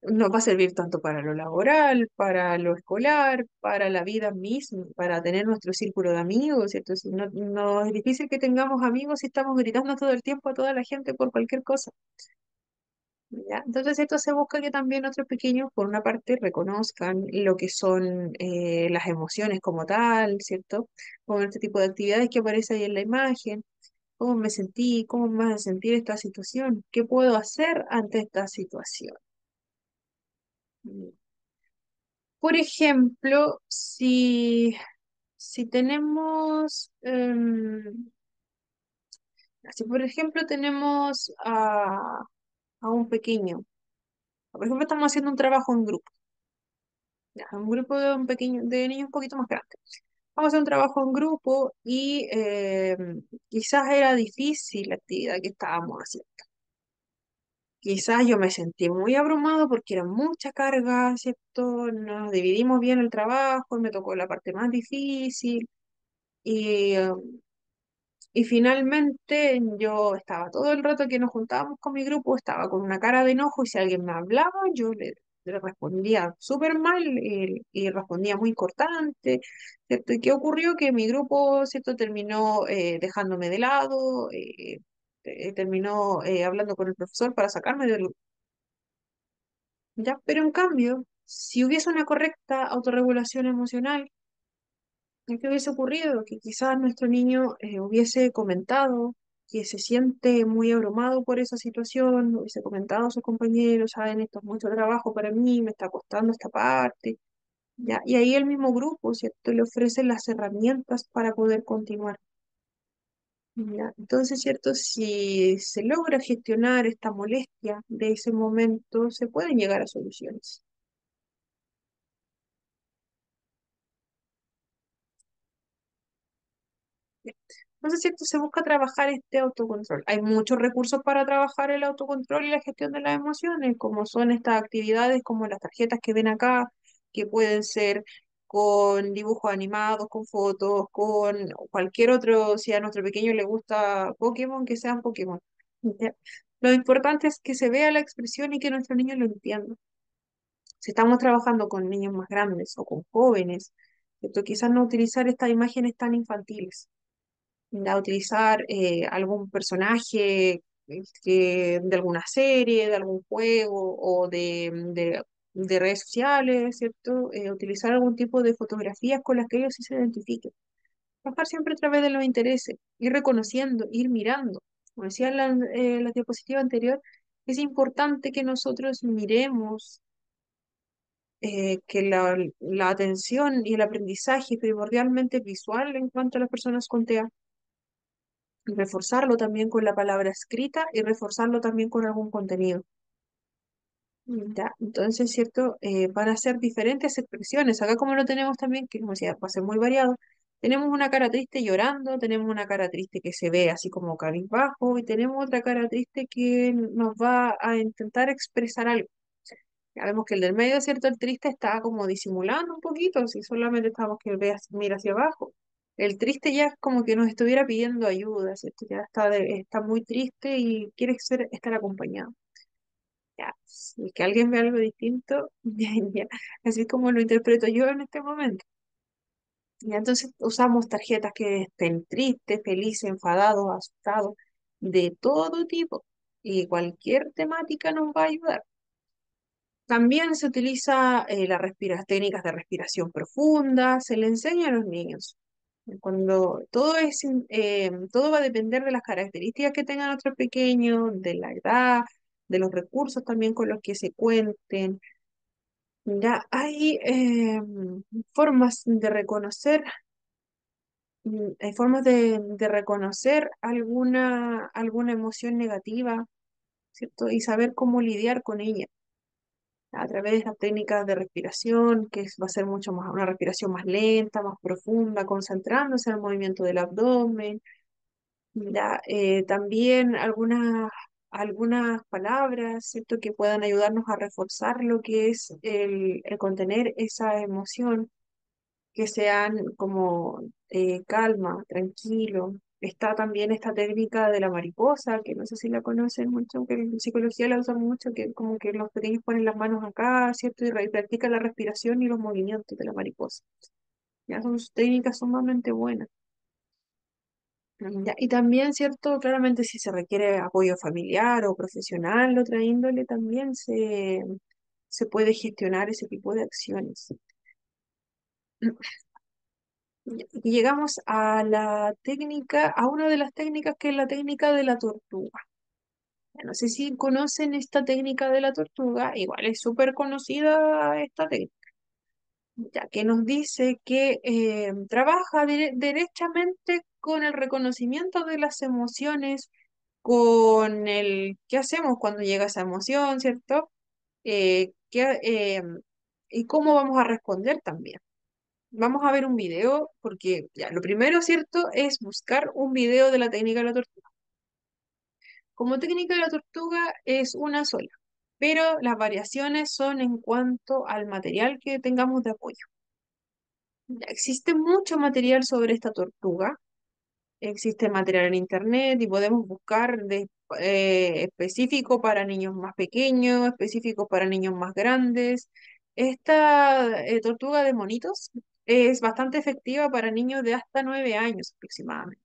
Nos va a servir tanto para lo laboral, para lo escolar, para la vida misma, para tener nuestro círculo de amigos, ¿cierto? Si no, no es difícil que tengamos amigos si estamos gritando todo el tiempo a toda la gente por cualquier cosa. ¿Ya? Entonces esto se busca que también otros pequeños, por una parte, reconozcan lo que son las emociones como tal, ¿cierto? Con este tipo de actividades que aparece ahí en la imagen. ¿Cómo me sentí? ¿Cómo me hace sentir esta situación? ¿Qué puedo hacer ante esta situación? Por ejemplo, si tenemos, si por ejemplo tenemos a un pequeño, por ejemplo estamos haciendo un trabajo en grupo, ya, un grupo de un pequeño, de niños un poquito más grandes. Vamos a hacer un trabajo en grupo y quizás era difícil la actividad que estábamos haciendo. Quizás yo me sentí muy abrumado porque era mucha carga, ¿cierto? Nos dividimos bien el trabajo, me tocó la parte más difícil. Y, y finalmente yo estaba todo el rato que nos juntábamos con mi grupo, estaba con una cara de enojo y si alguien me hablaba, le respondía súper mal y respondía muy cortante, ¿cierto? ¿Y qué ocurrió? Que mi grupo, ¿cierto? Terminó dejándome de lado, terminó hablando con el profesor para sacarme del grupo, ¿ya? Pero en cambio, si hubiese una correcta autorregulación emocional, ¿qué hubiese ocurrido? Que quizás nuestro niño hubiese comentado que se siente muy abrumado por esa situación, hubiese comentado a sus compañeros, saben, esto es mucho trabajo para mí, me está costando esta parte, ¿ya? Y ahí el mismo grupo, ¿cierto? Le ofrece las herramientas para poder continuar, ¿ya? Entonces, ¿cierto? Si se logra gestionar esta molestia de ese momento, se pueden llegar a soluciones. Entonces, ¿cierto? Se busca trabajar este autocontrol. Hay muchos recursos para trabajar el autocontrol y la gestión de las emociones, como son estas actividades, como las tarjetas que ven acá, que pueden ser con dibujos animados, con fotos, con cualquier otro, si a nuestro pequeño le gusta Pokémon, que sean Pokémon. ¿Ya? Lo importante es que se vea la expresión y que nuestro niño lo entienda. Si estamos trabajando con niños más grandes o con jóvenes, ¿cierto? Quizás no utilizar estas imágenes tan infantiles a utilizar algún personaje de alguna serie, de algún juego o de redes sociales, ¿cierto? Utilizar algún tipo de fotografías con las que ellos sí se identifiquen. Trabajar siempre a través de los intereses, ir reconociendo, ir mirando. Como decía en la diapositiva anterior, es importante que nosotros miremos que la atención y el aprendizaje primordialmente visual en cuanto a las personas con TEA, y reforzarlo también con la palabra escrita y reforzarlo también con algún contenido. Ya, entonces, ¿cierto? Van a ser diferentes expresiones. Acá como lo tenemos también, que como decía, va a ser muy variado. Tenemos una cara triste llorando, tenemos una cara triste que se ve así como cabizbajo y tenemos otra cara triste que nos va a intentar expresar algo. Ya vemos que el del medio, ¿cierto? El triste está como disimulando un poquito, si solamente estamos que él vea, mira hacia abajo. El triste ya es como que nos estuviera pidiendo ayuda, ¿cierto? Ya está, está muy triste y quiere estar acompañado. Ya, si que alguien ve algo distinto, ya, ya, así es como lo interpreto yo en este momento. Y entonces usamos tarjetas que estén tristes, felices, enfadados, asustados, de todo tipo. Y cualquier temática nos va a ayudar. También se utiliza técnicas de respiración profunda, se le enseña a los niños. Cuando todo va a depender de las características que tenga nuestro pequeño, de la edad, de los recursos también con los que se cuenten. Ya hay formas de reconocer, hay formas de reconocer alguna emoción negativa, ¿cierto? Y saber cómo lidiar con ella a través de estas técnicas de respiración, va a ser mucho más, una respiración más lenta, más profunda, concentrándose en el movimiento del abdomen. Ya, también algunas palabras, ¿cierto? Que puedan ayudarnos a reforzar lo que es el contener esa emoción, que sean como calma, tranquilo. Está también esta técnica de la mariposa, que no sé si la conocen mucho, que en psicología la usan mucho, que como que los pequeños ponen las manos acá, ¿cierto? Y practican la respiración y los movimientos de la mariposa. Ya son técnicas sumamente buenas. Ya, y también, ¿cierto? Claramente si se requiere apoyo familiar o profesional, otra índole, también se puede gestionar ese tipo de acciones. Y llegamos a a una de las técnicas que es la técnica de la tortuga. Ya, no sé si conocen esta técnica de la tortuga, igual es súper conocida esta técnica, ya que nos dice que trabaja derechamente con el reconocimiento de las emociones, con el qué hacemos cuando llega esa emoción, ¿cierto? Y cómo vamos a responder también. Vamos a ver un video, porque ya, lo primero, ¿cierto?, es buscar un video de la técnica de la tortuga. Como técnica de la tortuga es una sola, pero las variaciones son en cuanto al material que tengamos de apoyo. Ya, existe mucho material sobre esta tortuga, existe material en internet y podemos buscar específico para niños más pequeños, específico para niños más grandes. Esta tortuga de monitos es bastante efectiva para niños de hasta 9 años aproximadamente.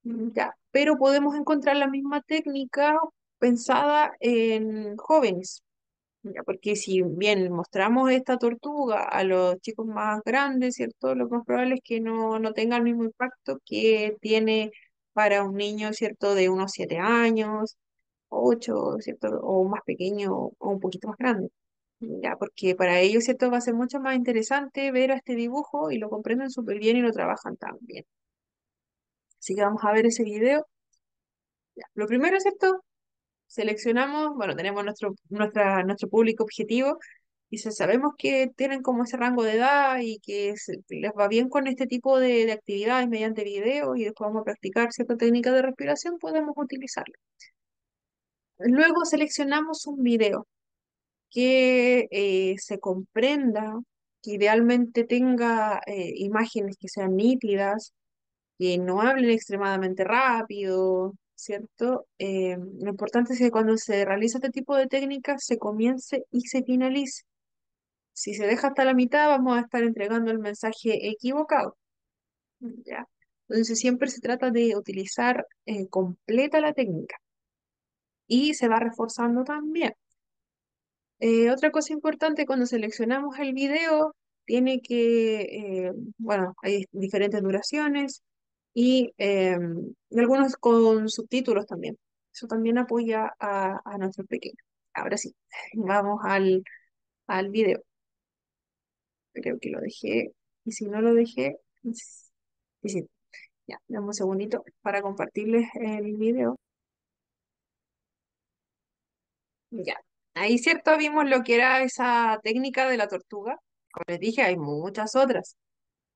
Ya, pero podemos encontrar la misma técnica pensada en jóvenes. Ya, porque si bien mostramos esta tortuga a los chicos más grandes, ¿cierto? Lo más probable es que no tenga el mismo impacto que tiene para un niño, ¿cierto? De unos 7 años, 8, ¿cierto? O más pequeño o un poquito más grande. Ya, porque para ellos, ¿cierto? Va a ser mucho más interesante ver a este dibujo y lo comprenden súper bien y lo trabajan tan bien. Así que vamos a ver ese video. Ya, lo primero, ¿cierto? Seleccionamos, bueno, tenemos nuestro público objetivo y si sabemos que tienen como ese rango de edad y que les va bien con este tipo de actividades mediante video y después vamos a practicar cierta técnica de respiración, podemos utilizarlo. Luego seleccionamos un video que se comprenda, que idealmente tenga imágenes que sean nítidas, que no hablen extremadamente rápido, ¿cierto? Lo importante es que cuando se realiza este tipo de técnicas se comience y se finalice. Si se deja hasta la mitad, vamos a estar entregando el mensaje equivocado, ¿ya? Entonces siempre se trata de utilizar completa la técnica y se va reforzando también. Otra cosa importante cuando seleccionamos el video, bueno, hay diferentes duraciones y algunos con subtítulos también. Eso también apoya a nuestros pequeños. Ahora sí, vamos al video. creo que lo dejé, y si no lo dejé, sí, sí, ya, dame un segundito para compartirles el video. Ya, ahí cierto vimos lo que era esa técnica de la tortuga. Como les dije, hay muchas otras.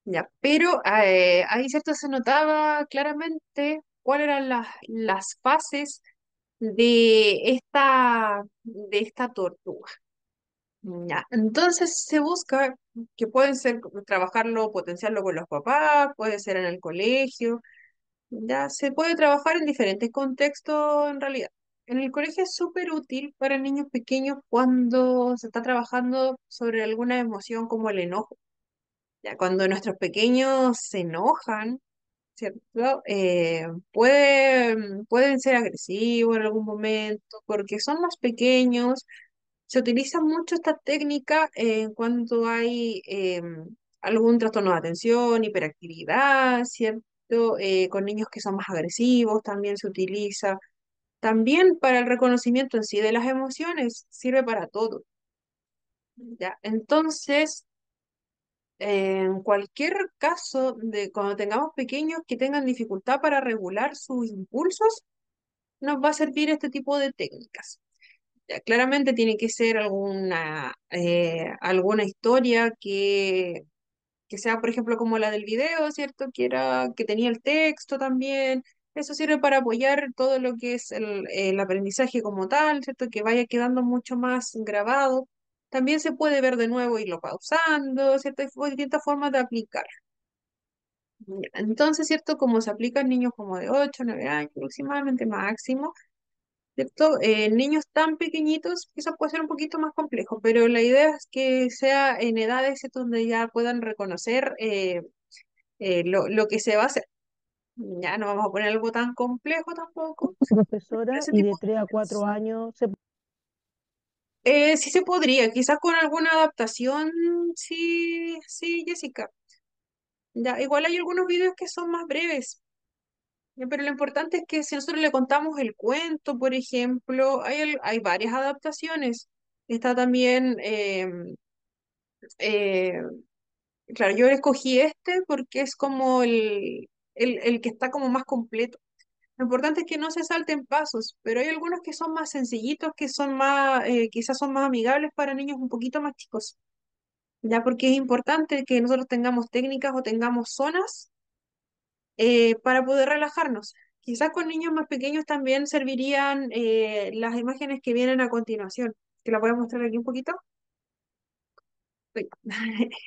Ya, pero ahí cierto se notaba claramente cuáles eran las fases de esta tortuga. Ya, entonces se busca que pueden ser trabajarlo, potenciarlo con los papás, puede ser en el colegio, ya se puede trabajar en diferentes contextos en realidad. En el colegio es súper útil para niños pequeños cuando se está trabajando sobre alguna emoción como el enojo. Ya cuando nuestros pequeños se enojan, ¿cierto? Pueden ser agresivos en algún momento porque son más pequeños. Se utiliza mucho esta técnica cuando hay algún trastorno de atención, hiperactividad, ¿cierto? Con niños que son más agresivos también se utiliza. También para el reconocimiento en sí de las emociones, sirve para todo, ¿ya? Entonces, en cualquier caso de cuando tengamos pequeños que tengan dificultad para regular sus impulsos, nos va a servir este tipo de técnicas. Ya, claramente tiene que ser alguna historia que sea, por ejemplo, como la del video, ¿cierto? Que tenía el texto también. Eso sirve para apoyar todo lo que es el aprendizaje como tal, ¿cierto? Que vaya quedando mucho más grabado. También se puede ver de nuevo y lo pausando, ¿cierto? Hay distintas formas de aplicar. Ya, entonces, ¿cierto? Como se aplica en niños como de 8 9 años aproximadamente máximo, ¿cierto? Niños tan pequeñitos, quizás puede ser un poquito más complejo, pero la idea es que sea en edades donde ya puedan reconocer lo que se va a hacer. Ya no vamos a poner algo tan complejo tampoco. Profesora, Ese y tipo de de 3 a 4 años sí se podría, quizás con alguna adaptación, sí, sí, Jessica. Ya, igual hay algunos videos que son más breves, ya, pero lo importante es que si nosotros le contamos el cuento, por ejemplo, hay varias adaptaciones. Está también Eh, claro, yo escogí este porque es como el que está como más completo. Lo importante es que no se salten pasos, pero hay algunos que son más sencillitos, que son quizás son más amigables para niños un poquito más chicos. Ya porque es importante que nosotros tengamos técnicas o tengamos zonas para poder relajarnos. Quizás con niños más pequeños también servirían las imágenes que vienen a continuación. ¿Te la voy a mostrar aquí un poquito? Uy,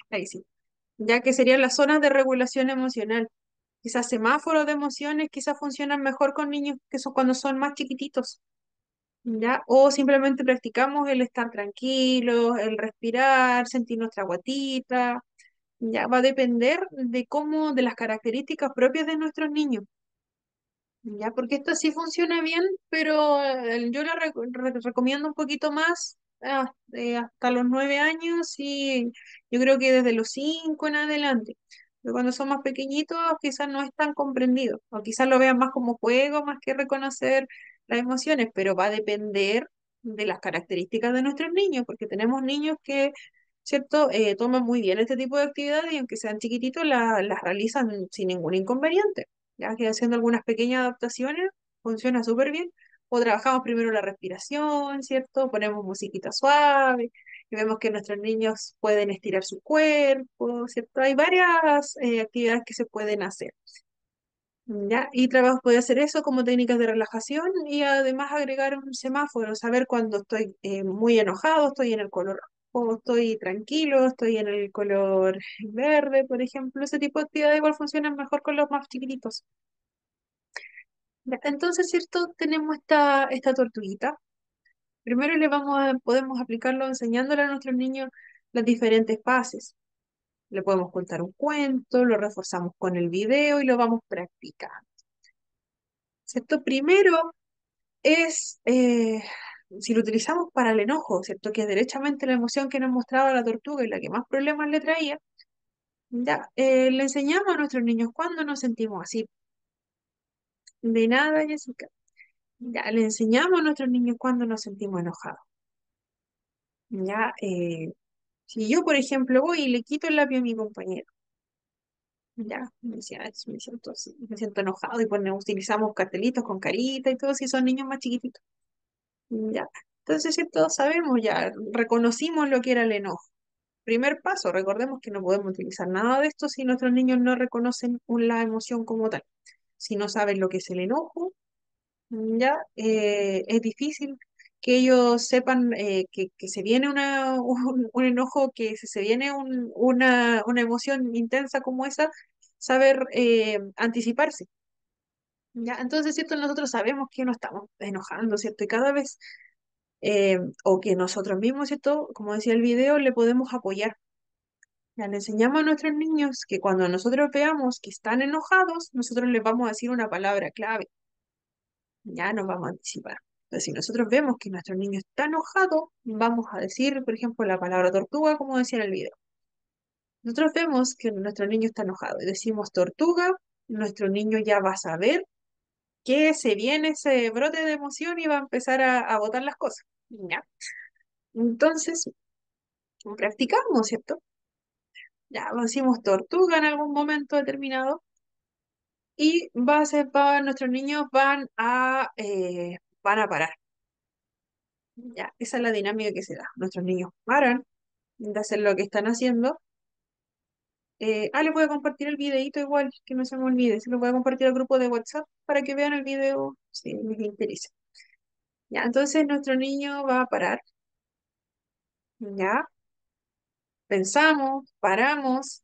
ahí sí. Ya que serían las zonas de regulación emocional. Quizás semáforos de emociones, quizás funcionan mejor con niños que son cuando son más chiquititos, ¿ya? O simplemente practicamos el estar tranquilos, el respirar, sentir nuestra guatita, ya va a depender de las características propias de nuestros niños. Ya, porque esto sí funciona bien, pero yo la recomiendo un poquito más hasta los 9 años y yo creo que desde los 5 en adelante. Pero cuando son más pequeñitos quizás no es tan comprendido, o quizás lo vean más como juego, más que reconocer las emociones, pero va a depender de las características de nuestros niños, porque tenemos niños que, ¿cierto? Toman muy bien este tipo de actividades y aunque sean chiquititos, las realizan sin ningún inconveniente ya que haciendo algunas pequeñas adaptaciones funciona súper bien. O trabajamos primero la respiración, ¿cierto? Ponemos musiquita suave y vemos que nuestros niños pueden estirar su cuerpo, ¿cierto? Hay varias actividades que se pueden hacer, ¿ya? Y trabajo puede hacer eso como técnicas de relajación y además agregar un semáforo, saber cuando estoy muy enojado, estoy en el color rojo, estoy tranquilo, estoy en el color verde, por ejemplo. Ese tipo de actividades igual funcionan mejor con los más chiquititos. Ya, entonces, ¿cierto? Tenemos esta tortuguita. Primero podemos aplicarlo enseñándole a nuestros niños las diferentes fases. Le podemos contar un cuento, lo reforzamos con el video y lo vamos practicando. ¿Cierto? Primero es, si lo utilizamos para el enojo, ¿cierto? Que es derechamente la emoción que nos mostraba la tortuga y la que más problemas le traía, ya, le enseñamos a nuestros niños cuando nos sentimos así. De nada, Jessica. Ya, le enseñamos a nuestros niños cuando nos sentimos enojados. Ya, Si yo, por ejemplo, voy y le quito el lápiz a mi compañero, ya, me decía, "Ay, me siento así, me siento enojado", y pues utilizamos cartelitos con carita y todo, si son niños más chiquititos, ya. Entonces, ¿cierto? Sabemos ya, reconocimos lo que era el enojo. Primer paso, recordemos que no podemos utilizar nada de esto si nuestros niños no reconocen la emoción como tal. Si no saben lo que es el enojo, ya es difícil que ellos sepan que se viene un enojo, que se viene una emoción intensa como esa, saber anticiparse. ¿Ya? Entonces, ¿cierto? Nosotros sabemos que nos estamos enojando, ¿cierto? Y cada vez, o que nosotros mismos, ¿cierto? Como decía el video, le podemos apoyar. Ya le enseñamos a nuestros niños que cuando nosotros veamos que están enojados, nosotros les vamos a decir una palabra clave. Ya nos vamos a anticipar. Entonces, si nosotros vemos que nuestro niño está enojado, vamos a decir, por ejemplo, la palabra tortuga, como decía en el video. Nosotros vemos que nuestro niño está enojado y decimos tortuga, nuestro niño ya va a saber que se viene ese brote de emoción y va a empezar a botar las cosas. ¿Ya? Entonces, practicamos, ¿cierto? Ya decimos tortuga en algún momento determinado y nuestros niños van a parar. Ya, esa es la dinámica que se da. Nuestros niños paran de hacer lo que están haciendo. Les voy a compartir el videito igual, que no se me olvide. Se lo voy a compartir al grupo de WhatsApp para que vean el video si les interesa. Ya, entonces nuestro niño va a parar. Ya, pensamos, paramos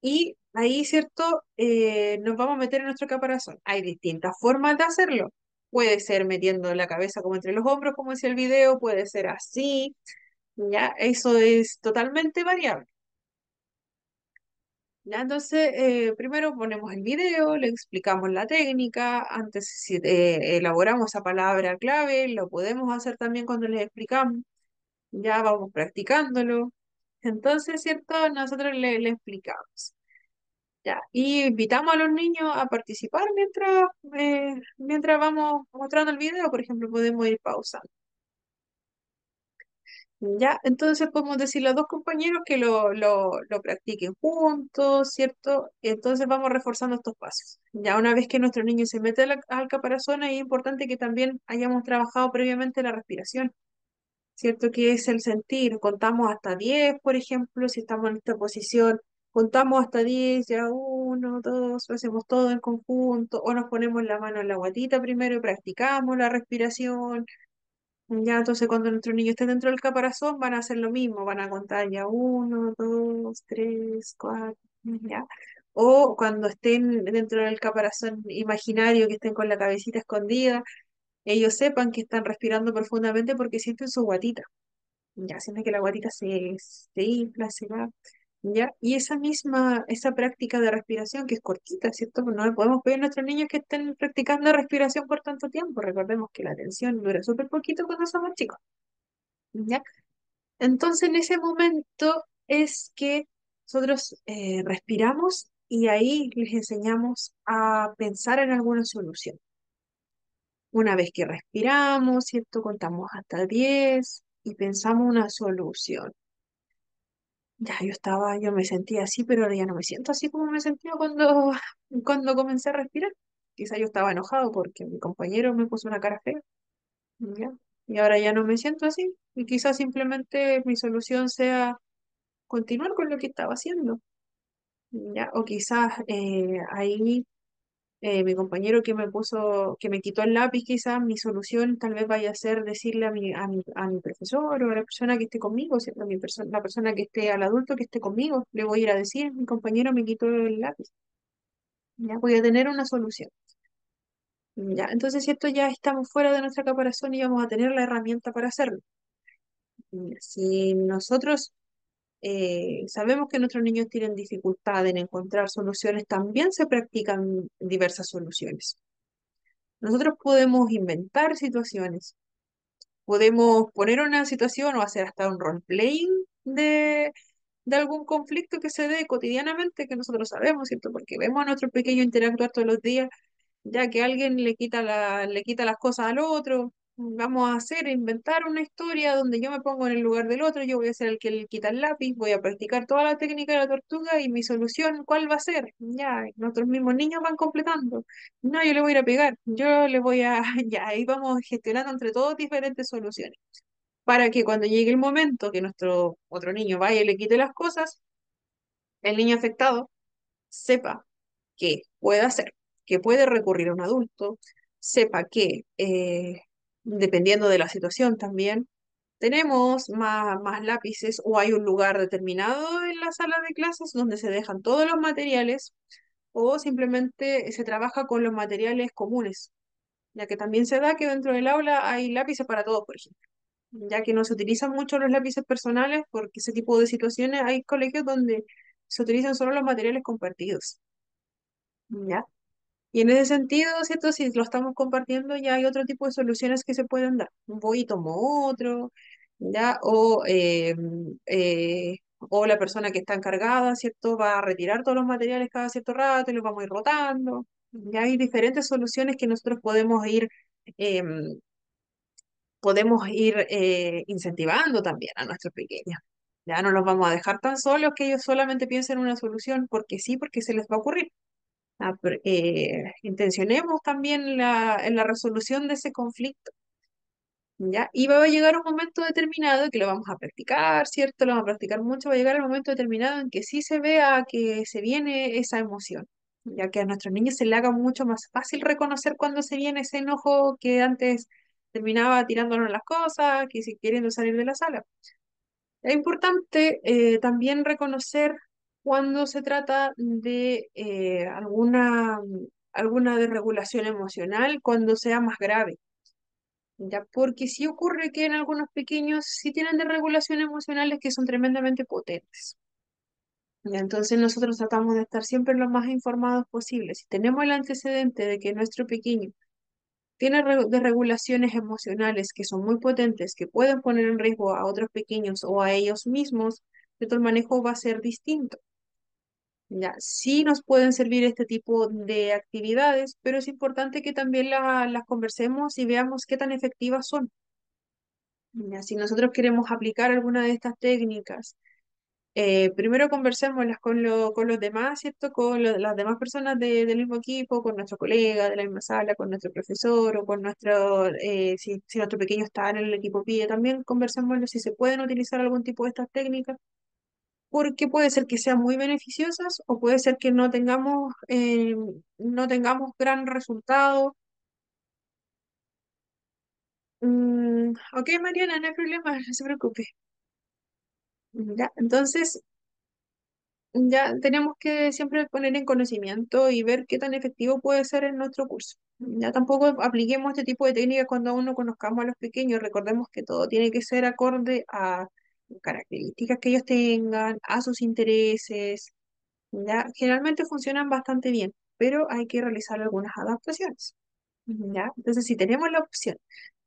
y ahí, ¿cierto? Nos vamos a meter en nuestro caparazón. Hay distintas formas de hacerlo. Puede ser metiendo la cabeza como entre los hombros, como decía el video, puede ser así. Ya, eso es totalmente variable. Ya, entonces, primero ponemos el video, le explicamos la técnica, antes si, elaboramos esa palabra clave, lo podemos hacer también cuando les explicamos, ya vamos practicándolo. Entonces, ¿cierto? Nosotros le explicamos. Ya, y invitamos a los niños a participar mientras vamos mostrando el video, por ejemplo, podemos ir pausando. Ya, entonces podemos decirle a dos compañeros que lo practiquen juntos, ¿cierto? Y entonces vamos reforzando estos pasos. Ya una vez que nuestro niño se mete al caparazón, es importante que también hayamos trabajado previamente la respiración, ¿cierto? Que es el sentir. Contamos hasta 10, por ejemplo, si estamos en esta posición, contamos hasta 10, ya uno, dos, lo hacemos todo en conjunto, o nos ponemos la mano en la guatita primero y practicamos la respiración. Ya, entonces cuando nuestro niño esté dentro del caparazón van a hacer lo mismo, van a contar ya uno, dos, tres, cuatro, ya. O cuando estén dentro del caparazón imaginario, que estén con la cabecita escondida, ellos sepan que están respirando profundamente porque sienten su guatita. Ya, sienten que la guatita se infla, se va. ¿Ya? Y esa práctica de respiración que es cortita, ¿cierto? Pues no le podemos pedir a nuestros niños que estén practicando respiración por tanto tiempo. Recordemos que la atención dura súper poquito cuando somos chicos, ¿ya? Entonces, en ese momento es que nosotros respiramos y ahí les enseñamos a pensar en alguna solución. Una vez que respiramos, ¿cierto? Contamos hasta 10 y pensamos una solución. Ya, yo me sentía así, pero ahora ya no me siento así como me sentía cuando comencé a respirar. Quizá yo estaba enojado porque mi compañero me puso una cara fea, ¿ya? Y ahora ya no me siento así. Y quizás simplemente mi solución sea continuar con lo que estaba haciendo, ¿ya? O quizás ahí mi compañero que me quitó el lápiz, quizás mi solución tal vez vaya a ser decirle a mi profesor o a la persona que esté conmigo, ¿cierto? La persona que esté, al adulto que esté conmigo, le voy a ir a decir, mi compañero me quitó el lápiz, ya voy a tener una solución. Ya, entonces, ¿cierto? Ya estamos fuera de nuestra caparazón y vamos a tener la herramienta para hacerlo. Ya, si nosotros sabemos que nuestros niños tienen dificultad en encontrar soluciones, también se practican diversas soluciones. Nosotros podemos inventar situaciones, podemos poner una situación o hacer hasta un role-playing de algún conflicto que se dé cotidianamente, que nosotros sabemos, ¿cierto? Porque vemos a nuestro pequeño interactuar todos los días, ya que alguien le quita las cosas al otro, Vamos a hacer, inventar una historia donde yo me pongo en el lugar del otro, yo voy a ser el que le quita el lápiz, voy a practicar toda la técnica de la tortuga y mi solución, ¿cuál va a ser? Ya, nuestros mismos niños van completando. No, yo le voy a ir a pegar, yo le voy a, ya, ahí vamos gestionando entre todos diferentes soluciones, para que cuando llegue el momento que nuestro otro niño vaya y le quite las cosas, el niño afectado sepa que puede hacer, que puede recurrir a un adulto, sepa que, dependiendo de la situación también, tenemos más lápices o hay un lugar determinado en la sala de clases donde se dejan todos los materiales o simplemente se trabaja con los materiales comunes, ya que también se da que dentro del aula hay lápices para todos, por ejemplo, ya que no se utilizan mucho los lápices personales porque ese tipo de situaciones hay colegios donde se utilizan solo los materiales compartidos. ¿Ya? Y en ese sentido, ¿cierto? Si lo estamos compartiendo, ya hay otro tipo de soluciones que se pueden dar. Voy y tomo otro, ¿ya? O la persona que está encargada, ¿cierto? Va a retirar todos los materiales cada cierto rato y los vamos a ir rotando. Ya hay diferentes soluciones que nosotros em, podemos ir incentivando también a nuestros pequeños. Ya no los vamos a dejar tan solos que ellos solamente piensen en una solución porque sí, porque se les va a ocurrir. Intencionemos también en la resolución de ese conflicto, ¿ya? Y va a llegar un momento determinado que lo vamos a practicar, ¿cierto? Lo vamos a practicar mucho, va a llegar el momento determinado en que sí se vea que se viene esa emoción, ya que a nuestros niños se le haga mucho más fácil reconocer cuando se viene ese enojo que antes terminaba tirándonos las cosas, que si queriendo salir de la sala. Es importante también reconocer cuando se trata de alguna desregulación emocional, cuando sea más grave, ¿ya? Porque sí ocurre que en algunos pequeños sí tienen desregulaciones emocionales que son tremendamente potentes. ¿Ya? Entonces nosotros tratamos de estar siempre lo más informados posible. Si tenemos el antecedente de que nuestro pequeño tiene desregulaciones emocionales que son muy potentes, que pueden poner en riesgo a otros pequeños o a ellos mismos, el manejo va a ser distinto. Ya, sí nos pueden servir este tipo de actividades, pero es importante que también las conversemos y veamos qué tan efectivas son. Ya, si nosotros queremos aplicar alguna de estas técnicas, primero conversémoslas con los demás, ¿cierto? Con las demás personas del mismo equipo, con nuestro colega de la misma sala, con nuestro profesor o con si nuestro pequeño está en el equipo PIE, también conversémoslo si se pueden utilizar algún tipo de estas técnicas, porque puede ser que sean muy beneficiosas o puede ser que no tengamos gran resultado. Ok, Mariana, no hay problema, no se preocupe. Ya, entonces, ya tenemos que siempre poner en conocimiento y ver qué tan efectivo puede ser en nuestro curso. Ya tampoco apliquemos este tipo de técnicas cuando aún no conozcamos a los pequeños. Recordemos que todo tiene que ser acorde a características que ellos tengan, a sus intereses. Ya generalmente funcionan bastante bien, pero hay que realizar algunas adaptaciones. ¿Ya? Entonces, si tenemos la opción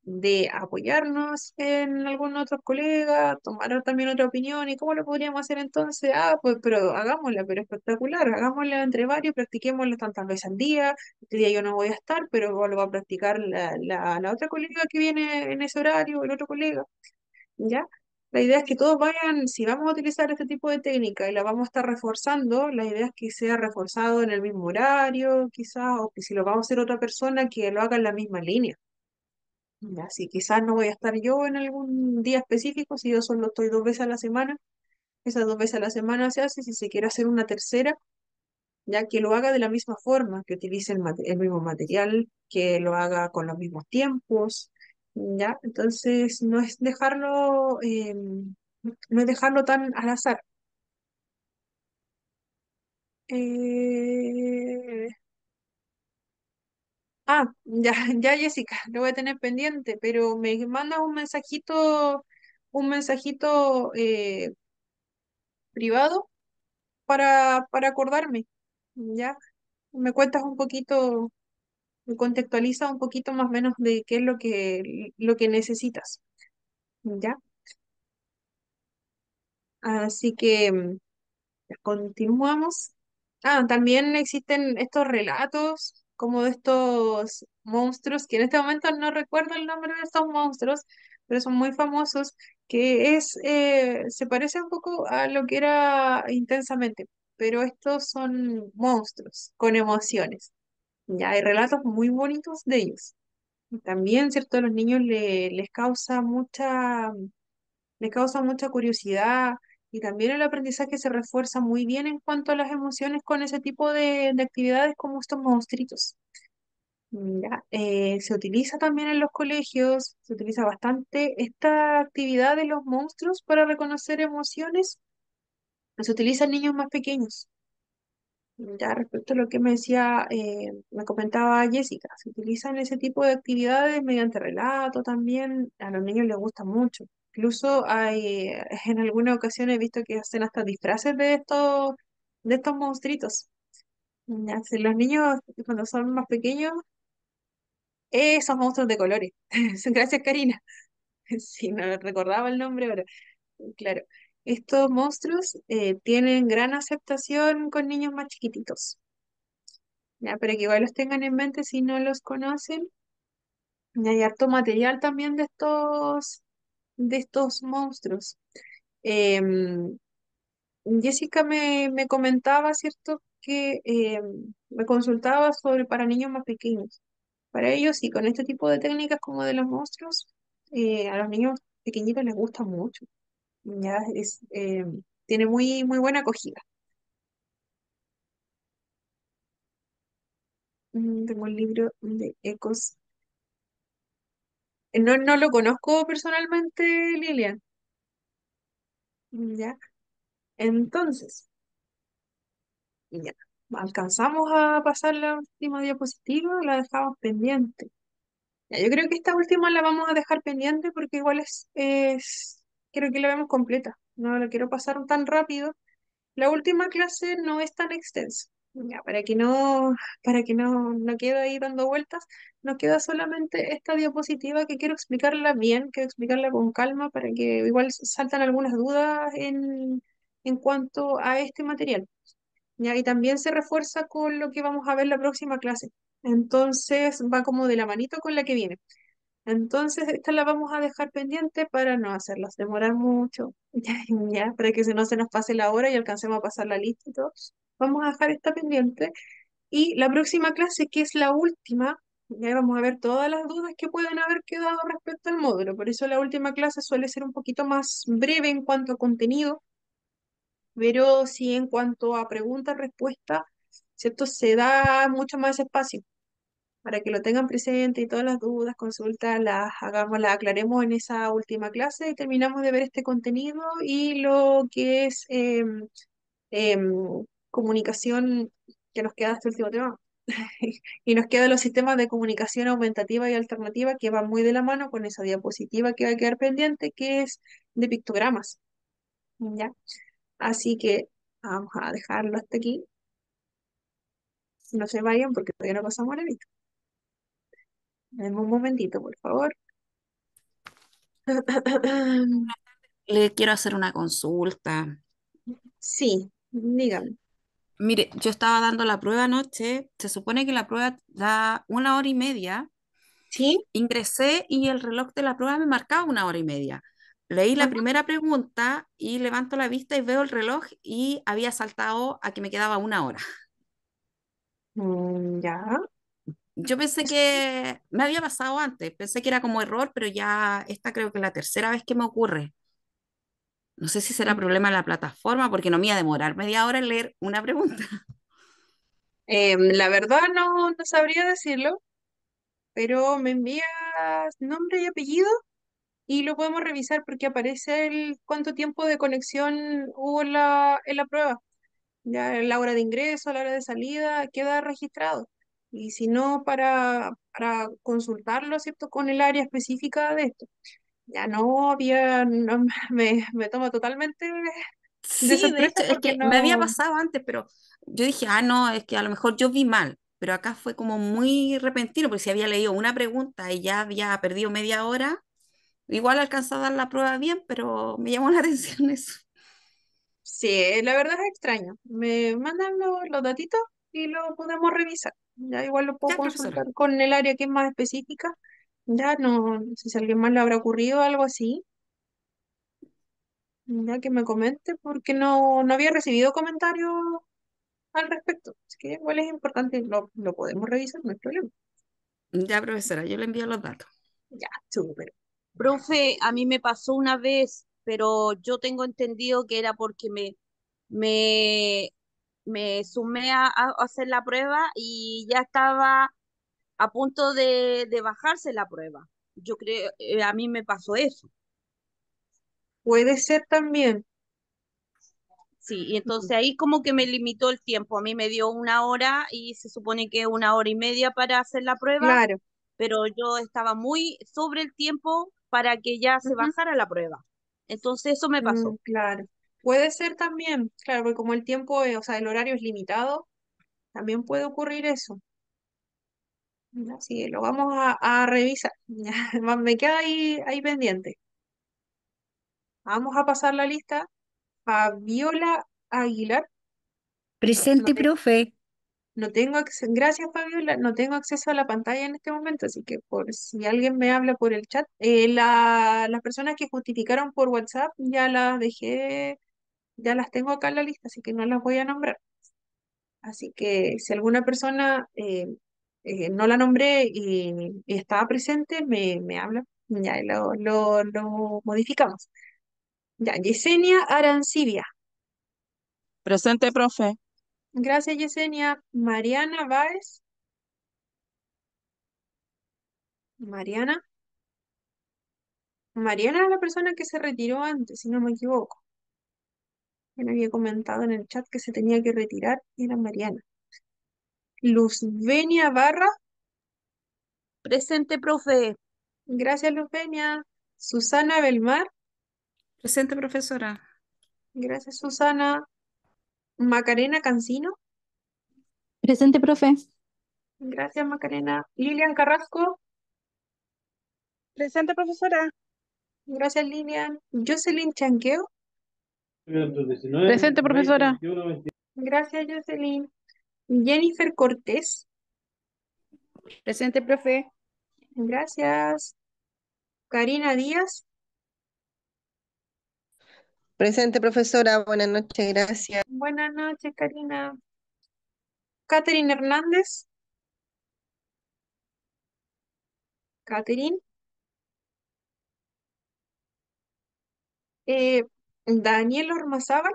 de apoyarnos en algún otro colega, tomar también otra opinión, ¿y cómo lo podríamos hacer entonces? Ah, pues, pero hagámosla, pero espectacular, hagámosla entre varios, practiquémosla tantas veces al día. Este día yo no voy a estar, pero lo va a practicar la otra colega que viene en ese horario, el otro colega. ¿Ya? La idea es que todos vayan, si vamos a utilizar este tipo de técnica y la vamos a estar reforzando, la idea es que sea reforzado en el mismo horario, quizás, o que si lo vamos a hacer otra persona, que lo haga en la misma línea. ¿Ya? Si quizás no voy a estar yo en algún día específico, si yo solo estoy 2 veces a la semana, esas 2 veces a la semana se hace, si se quiere hacer una tercera, ya que lo haga de la misma forma, que utilice el mismo material, que lo haga con los mismos tiempos, ¿ya? Entonces, no es dejarlo tan al azar. Eh, ya, ya, Jessica, lo voy a tener pendiente, pero me mandas un mensajito privado para acordarme, ¿ya? Me cuentas un poquito, me contextualiza un poquito más o menos de qué es lo que necesitas, ¿ya? Así que continuamos. También existen estos relatos. como de estos monstruos, que en este momento no recuerdo el nombre de estos monstruos, pero son muy famosos, que se parece un poco a lo que era Intensamente, pero estos son monstruos con emociones. Ya hay relatos muy bonitos de ellos. También, ¿cierto? A los niños les causa mucha curiosidad y también el aprendizaje se refuerza muy bien en cuanto a las emociones con ese tipo de actividades como estos monstruitos. Ya, se utiliza también en los colegios, se utiliza bastante esta actividad de los monstruos para reconocer emociones, se utiliza en niños más pequeños. Ya respecto a lo que me comentaba Jessica, se utilizan ese tipo de actividades mediante relato también, a los niños les gusta mucho. Incluso en algunas ocasiones he visto que hacen hasta disfraces de estos monstruitos. Ya, si los niños cuando son más pequeños, esos monstruos de colores. Gracias, Karina. Sí, no recordaba el nombre ahora. Claro. Estos monstruos tienen gran aceptación con niños más chiquititos. Ya, para que igual los tengan en mente si no los conocen. Y hay harto material también de estos monstruos. Em, Jessica me comentaba, ¿cierto? Que me consultaba sobre para niños más pequeños. Para ellos, y con este tipo de técnicas como de los monstruos, a los niños pequeñitos les gusta mucho. Ya tiene muy buena acogida. Tengo el libro de Ecos. No lo conozco personalmente, Lilian. Ya. Entonces, ya. Alcanzamos a pasar la última diapositiva, la dejamos pendiente. Ya, yo creo que esta última la vamos a dejar pendiente porque igual quiero que la veamos completa. No la quiero pasar tan rápido. La última clase no es tan extensa. Ya, para que no quede ahí dando vueltas, nos queda solamente esta diapositiva que quiero explicarla bien, quiero explicarla con calma para que igual saltan algunas dudas en cuanto a este material. Ya, y también se refuerza con lo que vamos a ver la próxima clase. Entonces va como de la manito con la que viene. Entonces, esta la vamos a dejar pendiente para no hacerlas demorar mucho, ya, para que no se nos pase la hora y alcancemos a pasar la lista y todo. Vamos a dejar esta pendiente. Y la próxima clase, que es la última, ya vamos a ver todas las dudas que pueden haber quedado respecto al módulo. Por eso la última clase suele ser un poquito más breve en cuanto a contenido, pero sí en cuanto a preguntas, respuestas, ¿cierto? Se da mucho más espacio para que lo tengan presente y todas las dudas, consultas, las aclaremos en esa última clase y terminamos de ver este contenido y lo que es comunicación, que nos queda este último tema. Y nos quedan los sistemas de comunicación aumentativa y alternativa que van muy de la mano con esa diapositiva que va a quedar pendiente, que es de pictogramas. ¿Ya? Así que vamos a dejarlo hasta aquí. No se vayan porque todavía no pasamos la lista. Denme un momentito, por favor. Le quiero hacer una consulta. Sí, dígame. Mire, yo estaba dando la prueba anoche, se supone que la prueba da 1 hora y media, Sí, ingresé y el reloj de la prueba me marcaba 1 hora y media. Leí la ajá, primera pregunta y levanto la vista y veo el reloj y había saltado a que me quedaba 1 hora. ya. Yo pensé que me había pasado antes, pensé que era como error, pero ya esta creo que es la tercera vez que me ocurre. No sé si será problema de la plataforma porque no me iba a demorar media hora en leer una pregunta. La verdad no sabría decirlo, pero me envías nombre y apellido y lo podemos revisar porque aparece el cuánto tiempo de conexión hubo en la prueba. Ya la hora de ingreso, la hora de salida, queda registrado. Y si no, para consultarlo, ¿cierto? Con el área específica de esto. Ya no había, no, me toma totalmente de Sí, de sorpresa hecho, es porque que me había no. pasado antes, pero yo dije, ah, no, es que a lo mejor yo vi mal, pero acá fue como muy repentino, porque si había leído una pregunta y ya había perdido media hora, igual alcanzé a dar la prueba bien, pero me llamó la atención eso. Sí, la verdad es extraño. Me mandan los datitos y lo podemos revisar. Ya igual lo puedo Ya, profesora. consultar con el área que es más específica. Ya no sé si a alguien más le habrá ocurrido algo así. Ya que me comente, porque no había recibido comentarios al respecto. Así que igual es importante, lo podemos revisar, no hay problema. Ya, profesora, yo le envío los datos. Ya, súper. Profe, a mí me pasó una vez, pero yo tengo entendido que era porque me, me sumé a hacer la prueba y ya estaba a punto de bajarse la prueba. Yo creo, a mí me pasó eso. Puede ser también, Sí, y entonces ahí como que me limitó el tiempo. A mí me dio una hora y se supone que una hora y media para hacer la prueba, claro. pero yo estaba muy sobre el tiempo para que ya se Ujú. bajara la prueba. Entonces eso me pasó. Claro. Puede ser también, claro, porque como el tiempo, o sea, el horario es limitado, también puede ocurrir eso. Ya, sí, lo vamos a revisar. Ya, me queda ahí pendiente. Vamos a pasar la lista. Fabiola Aguilar. No, Presente, profe. no tengo acceso, gracias Fabiola, no tengo acceso a la pantalla en este momento, así que por si alguien me habla por el chat, las personas que justificaron por WhatsApp ya las dejé, ya las tengo acá en la lista, así que no las voy a nombrar. Así que si alguna persona no la nombré y estaba presente, me habla, ya lo modificamos. Ya, Yesenia Arancibia. Presente, profe. Gracias, Yesenia. Mariana Báez. Mariana. Mariana es la persona que se retiró antes, si no me equivoco. Me había comentado en el chat que se tenía que retirar, era Mariana. Luzvenia Barra. Presente, profe. Gracias, Luzvenia. Susana Belmar. Presente, profesora. Gracias, Susana. Macarena Cancino. Presente, profe. Gracias, Macarena. Lilian Carrasco. Presente, profesora. Gracias, Lilian. Jocelyn Chanqueo. Presente, profesora. Gracias, Jocelyn. Jennifer Cortés. Presente, profe. Gracias. Karina Díaz. Presente, profesora. Buenas noches, gracias. Buenas noches, Karina. Catherine Hernández. Catherine. Eh, Daniel Ormazábal.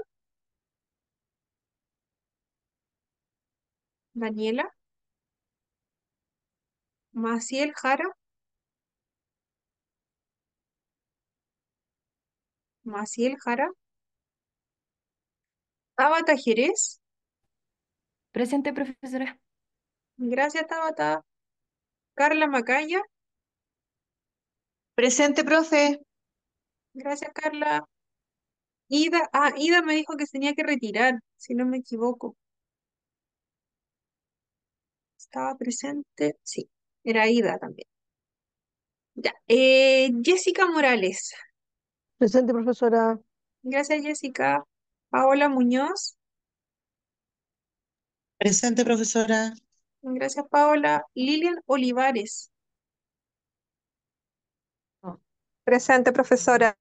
Daniela. Maciel Jara. Maciel Jara. Tabata Jerez. Presente, profesora. Gracias, Tabata. Carla Macaya. Presente, profe. Gracias, Carla. Ida me dijo que se tenía que retirar, si no me equivoco. Estaba presente. Sí, era Ida también. Ya. Jessica Morales. Presente, profesora. Gracias, Jessica. Paola Muñoz. Presente, profesora. Gracias, Paola. Lilian Olivares. Presente, profesora.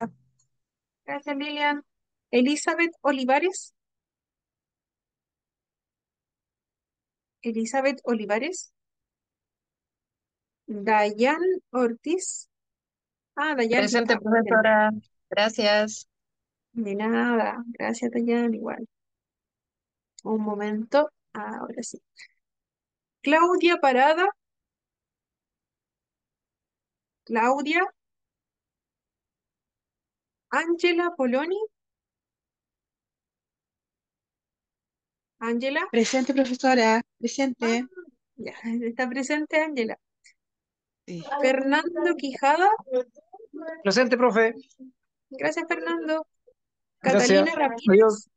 Gracias, Lilian. Elizabeth Olivares. Elizabeth Olivares. Dayan Ortiz. Dayan, ya Presente, está presente. profesora. Gracias. De nada. Gracias, Dayan, igual. Un momento. Ahora sí. Claudia Parada. Claudia. Ángela Poloni. Ángela. Presente, profesora. Ah, Presente. ya, está presente Ángela. Sí. Fernando Quijada. Presente, profe. Gracias, Fernando. Gracias. Catalina Adiós. Ramírez.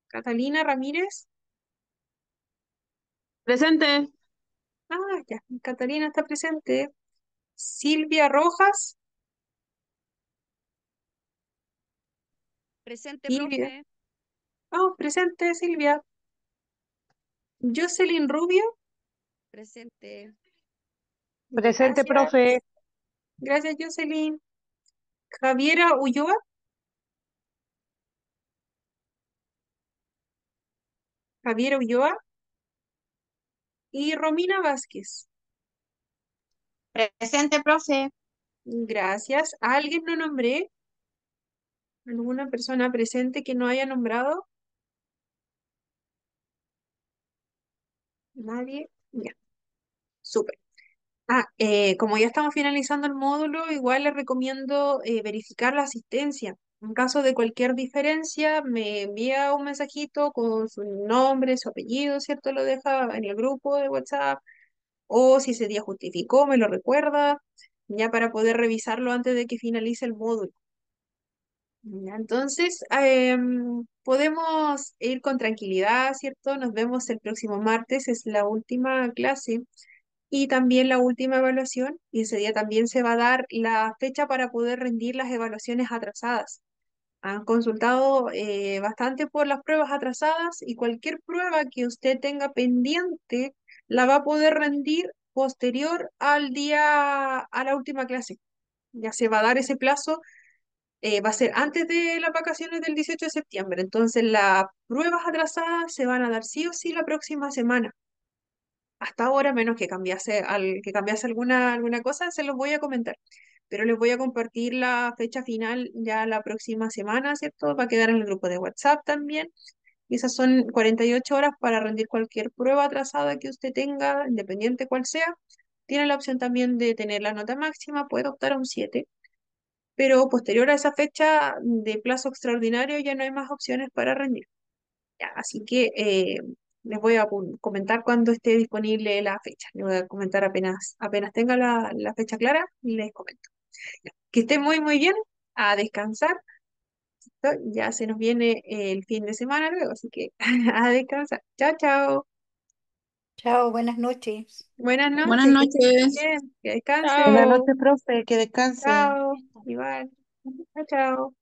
Catalina Ramírez. Presente. Ya. Catalina está presente. Silvia Rojas. Presente, Silvia. profe. Presente, Silvia. Jocelyn Rubio, Presente. Presente, gracias. profe. Gracias, Jocelyn. Javiera Ulloa, Javiera Ulloa y Romina Vázquez. Presente, profe. Gracias. ¿A alguien no nombré? ¿Alguna persona presente que no haya nombrado? Nadie. Ya, súper. Como ya estamos finalizando el módulo, igual les recomiendo verificar la asistencia. En caso de cualquier diferencia, me envía un mensajito con su nombre, su apellido, ¿cierto? Lo deja en el grupo de WhatsApp. O si ese día justificó, me lo recuerda, ya para poder revisarlo antes de que finalice el módulo. Ya, entonces, podemos ir con tranquilidad, ¿cierto? Nos vemos el próximo martes, es la última clase y también la última evaluación, y ese día también se va a dar la fecha para poder rendir las evaluaciones atrasadas. Han consultado bastante por las pruebas atrasadas y cualquier prueba que usted tenga pendiente la va a poder rendir posterior al día, a la última clase. Ya se va a dar ese plazo, va a ser antes de las vacaciones del 18 de septiembre. Entonces las pruebas atrasadas se van a dar sí o sí la próxima semana. Hasta ahora, menos que cambiase alguna cosa, se los voy a comentar. Pero les voy a compartir la fecha final ya la próxima semana, ¿cierto? Va a quedar en el grupo de WhatsApp también. Y esas son 48 horas para rendir cualquier prueba atrasada que usted tenga, independiente cuál sea. Tiene la opción también de tener la nota máxima, puede optar a un 7, pero posterior a esa fecha de plazo extraordinario ya no hay más opciones para rendir. Ya, así que les voy a comentar cuando esté disponible la fecha. Les voy a comentar apenas tenga la fecha clara, les comento. Que estén muy, muy bien, a descansar. ¿No? Ya se nos viene el fin de semana luego, así que a descansar. Chao, chao. Chao, buenas noches. Buenas Buenas noches, que estén muy noches. bien, que descansen. Buenas Chao. noches, profe, que descanse. Chao, igual. Chao, chao.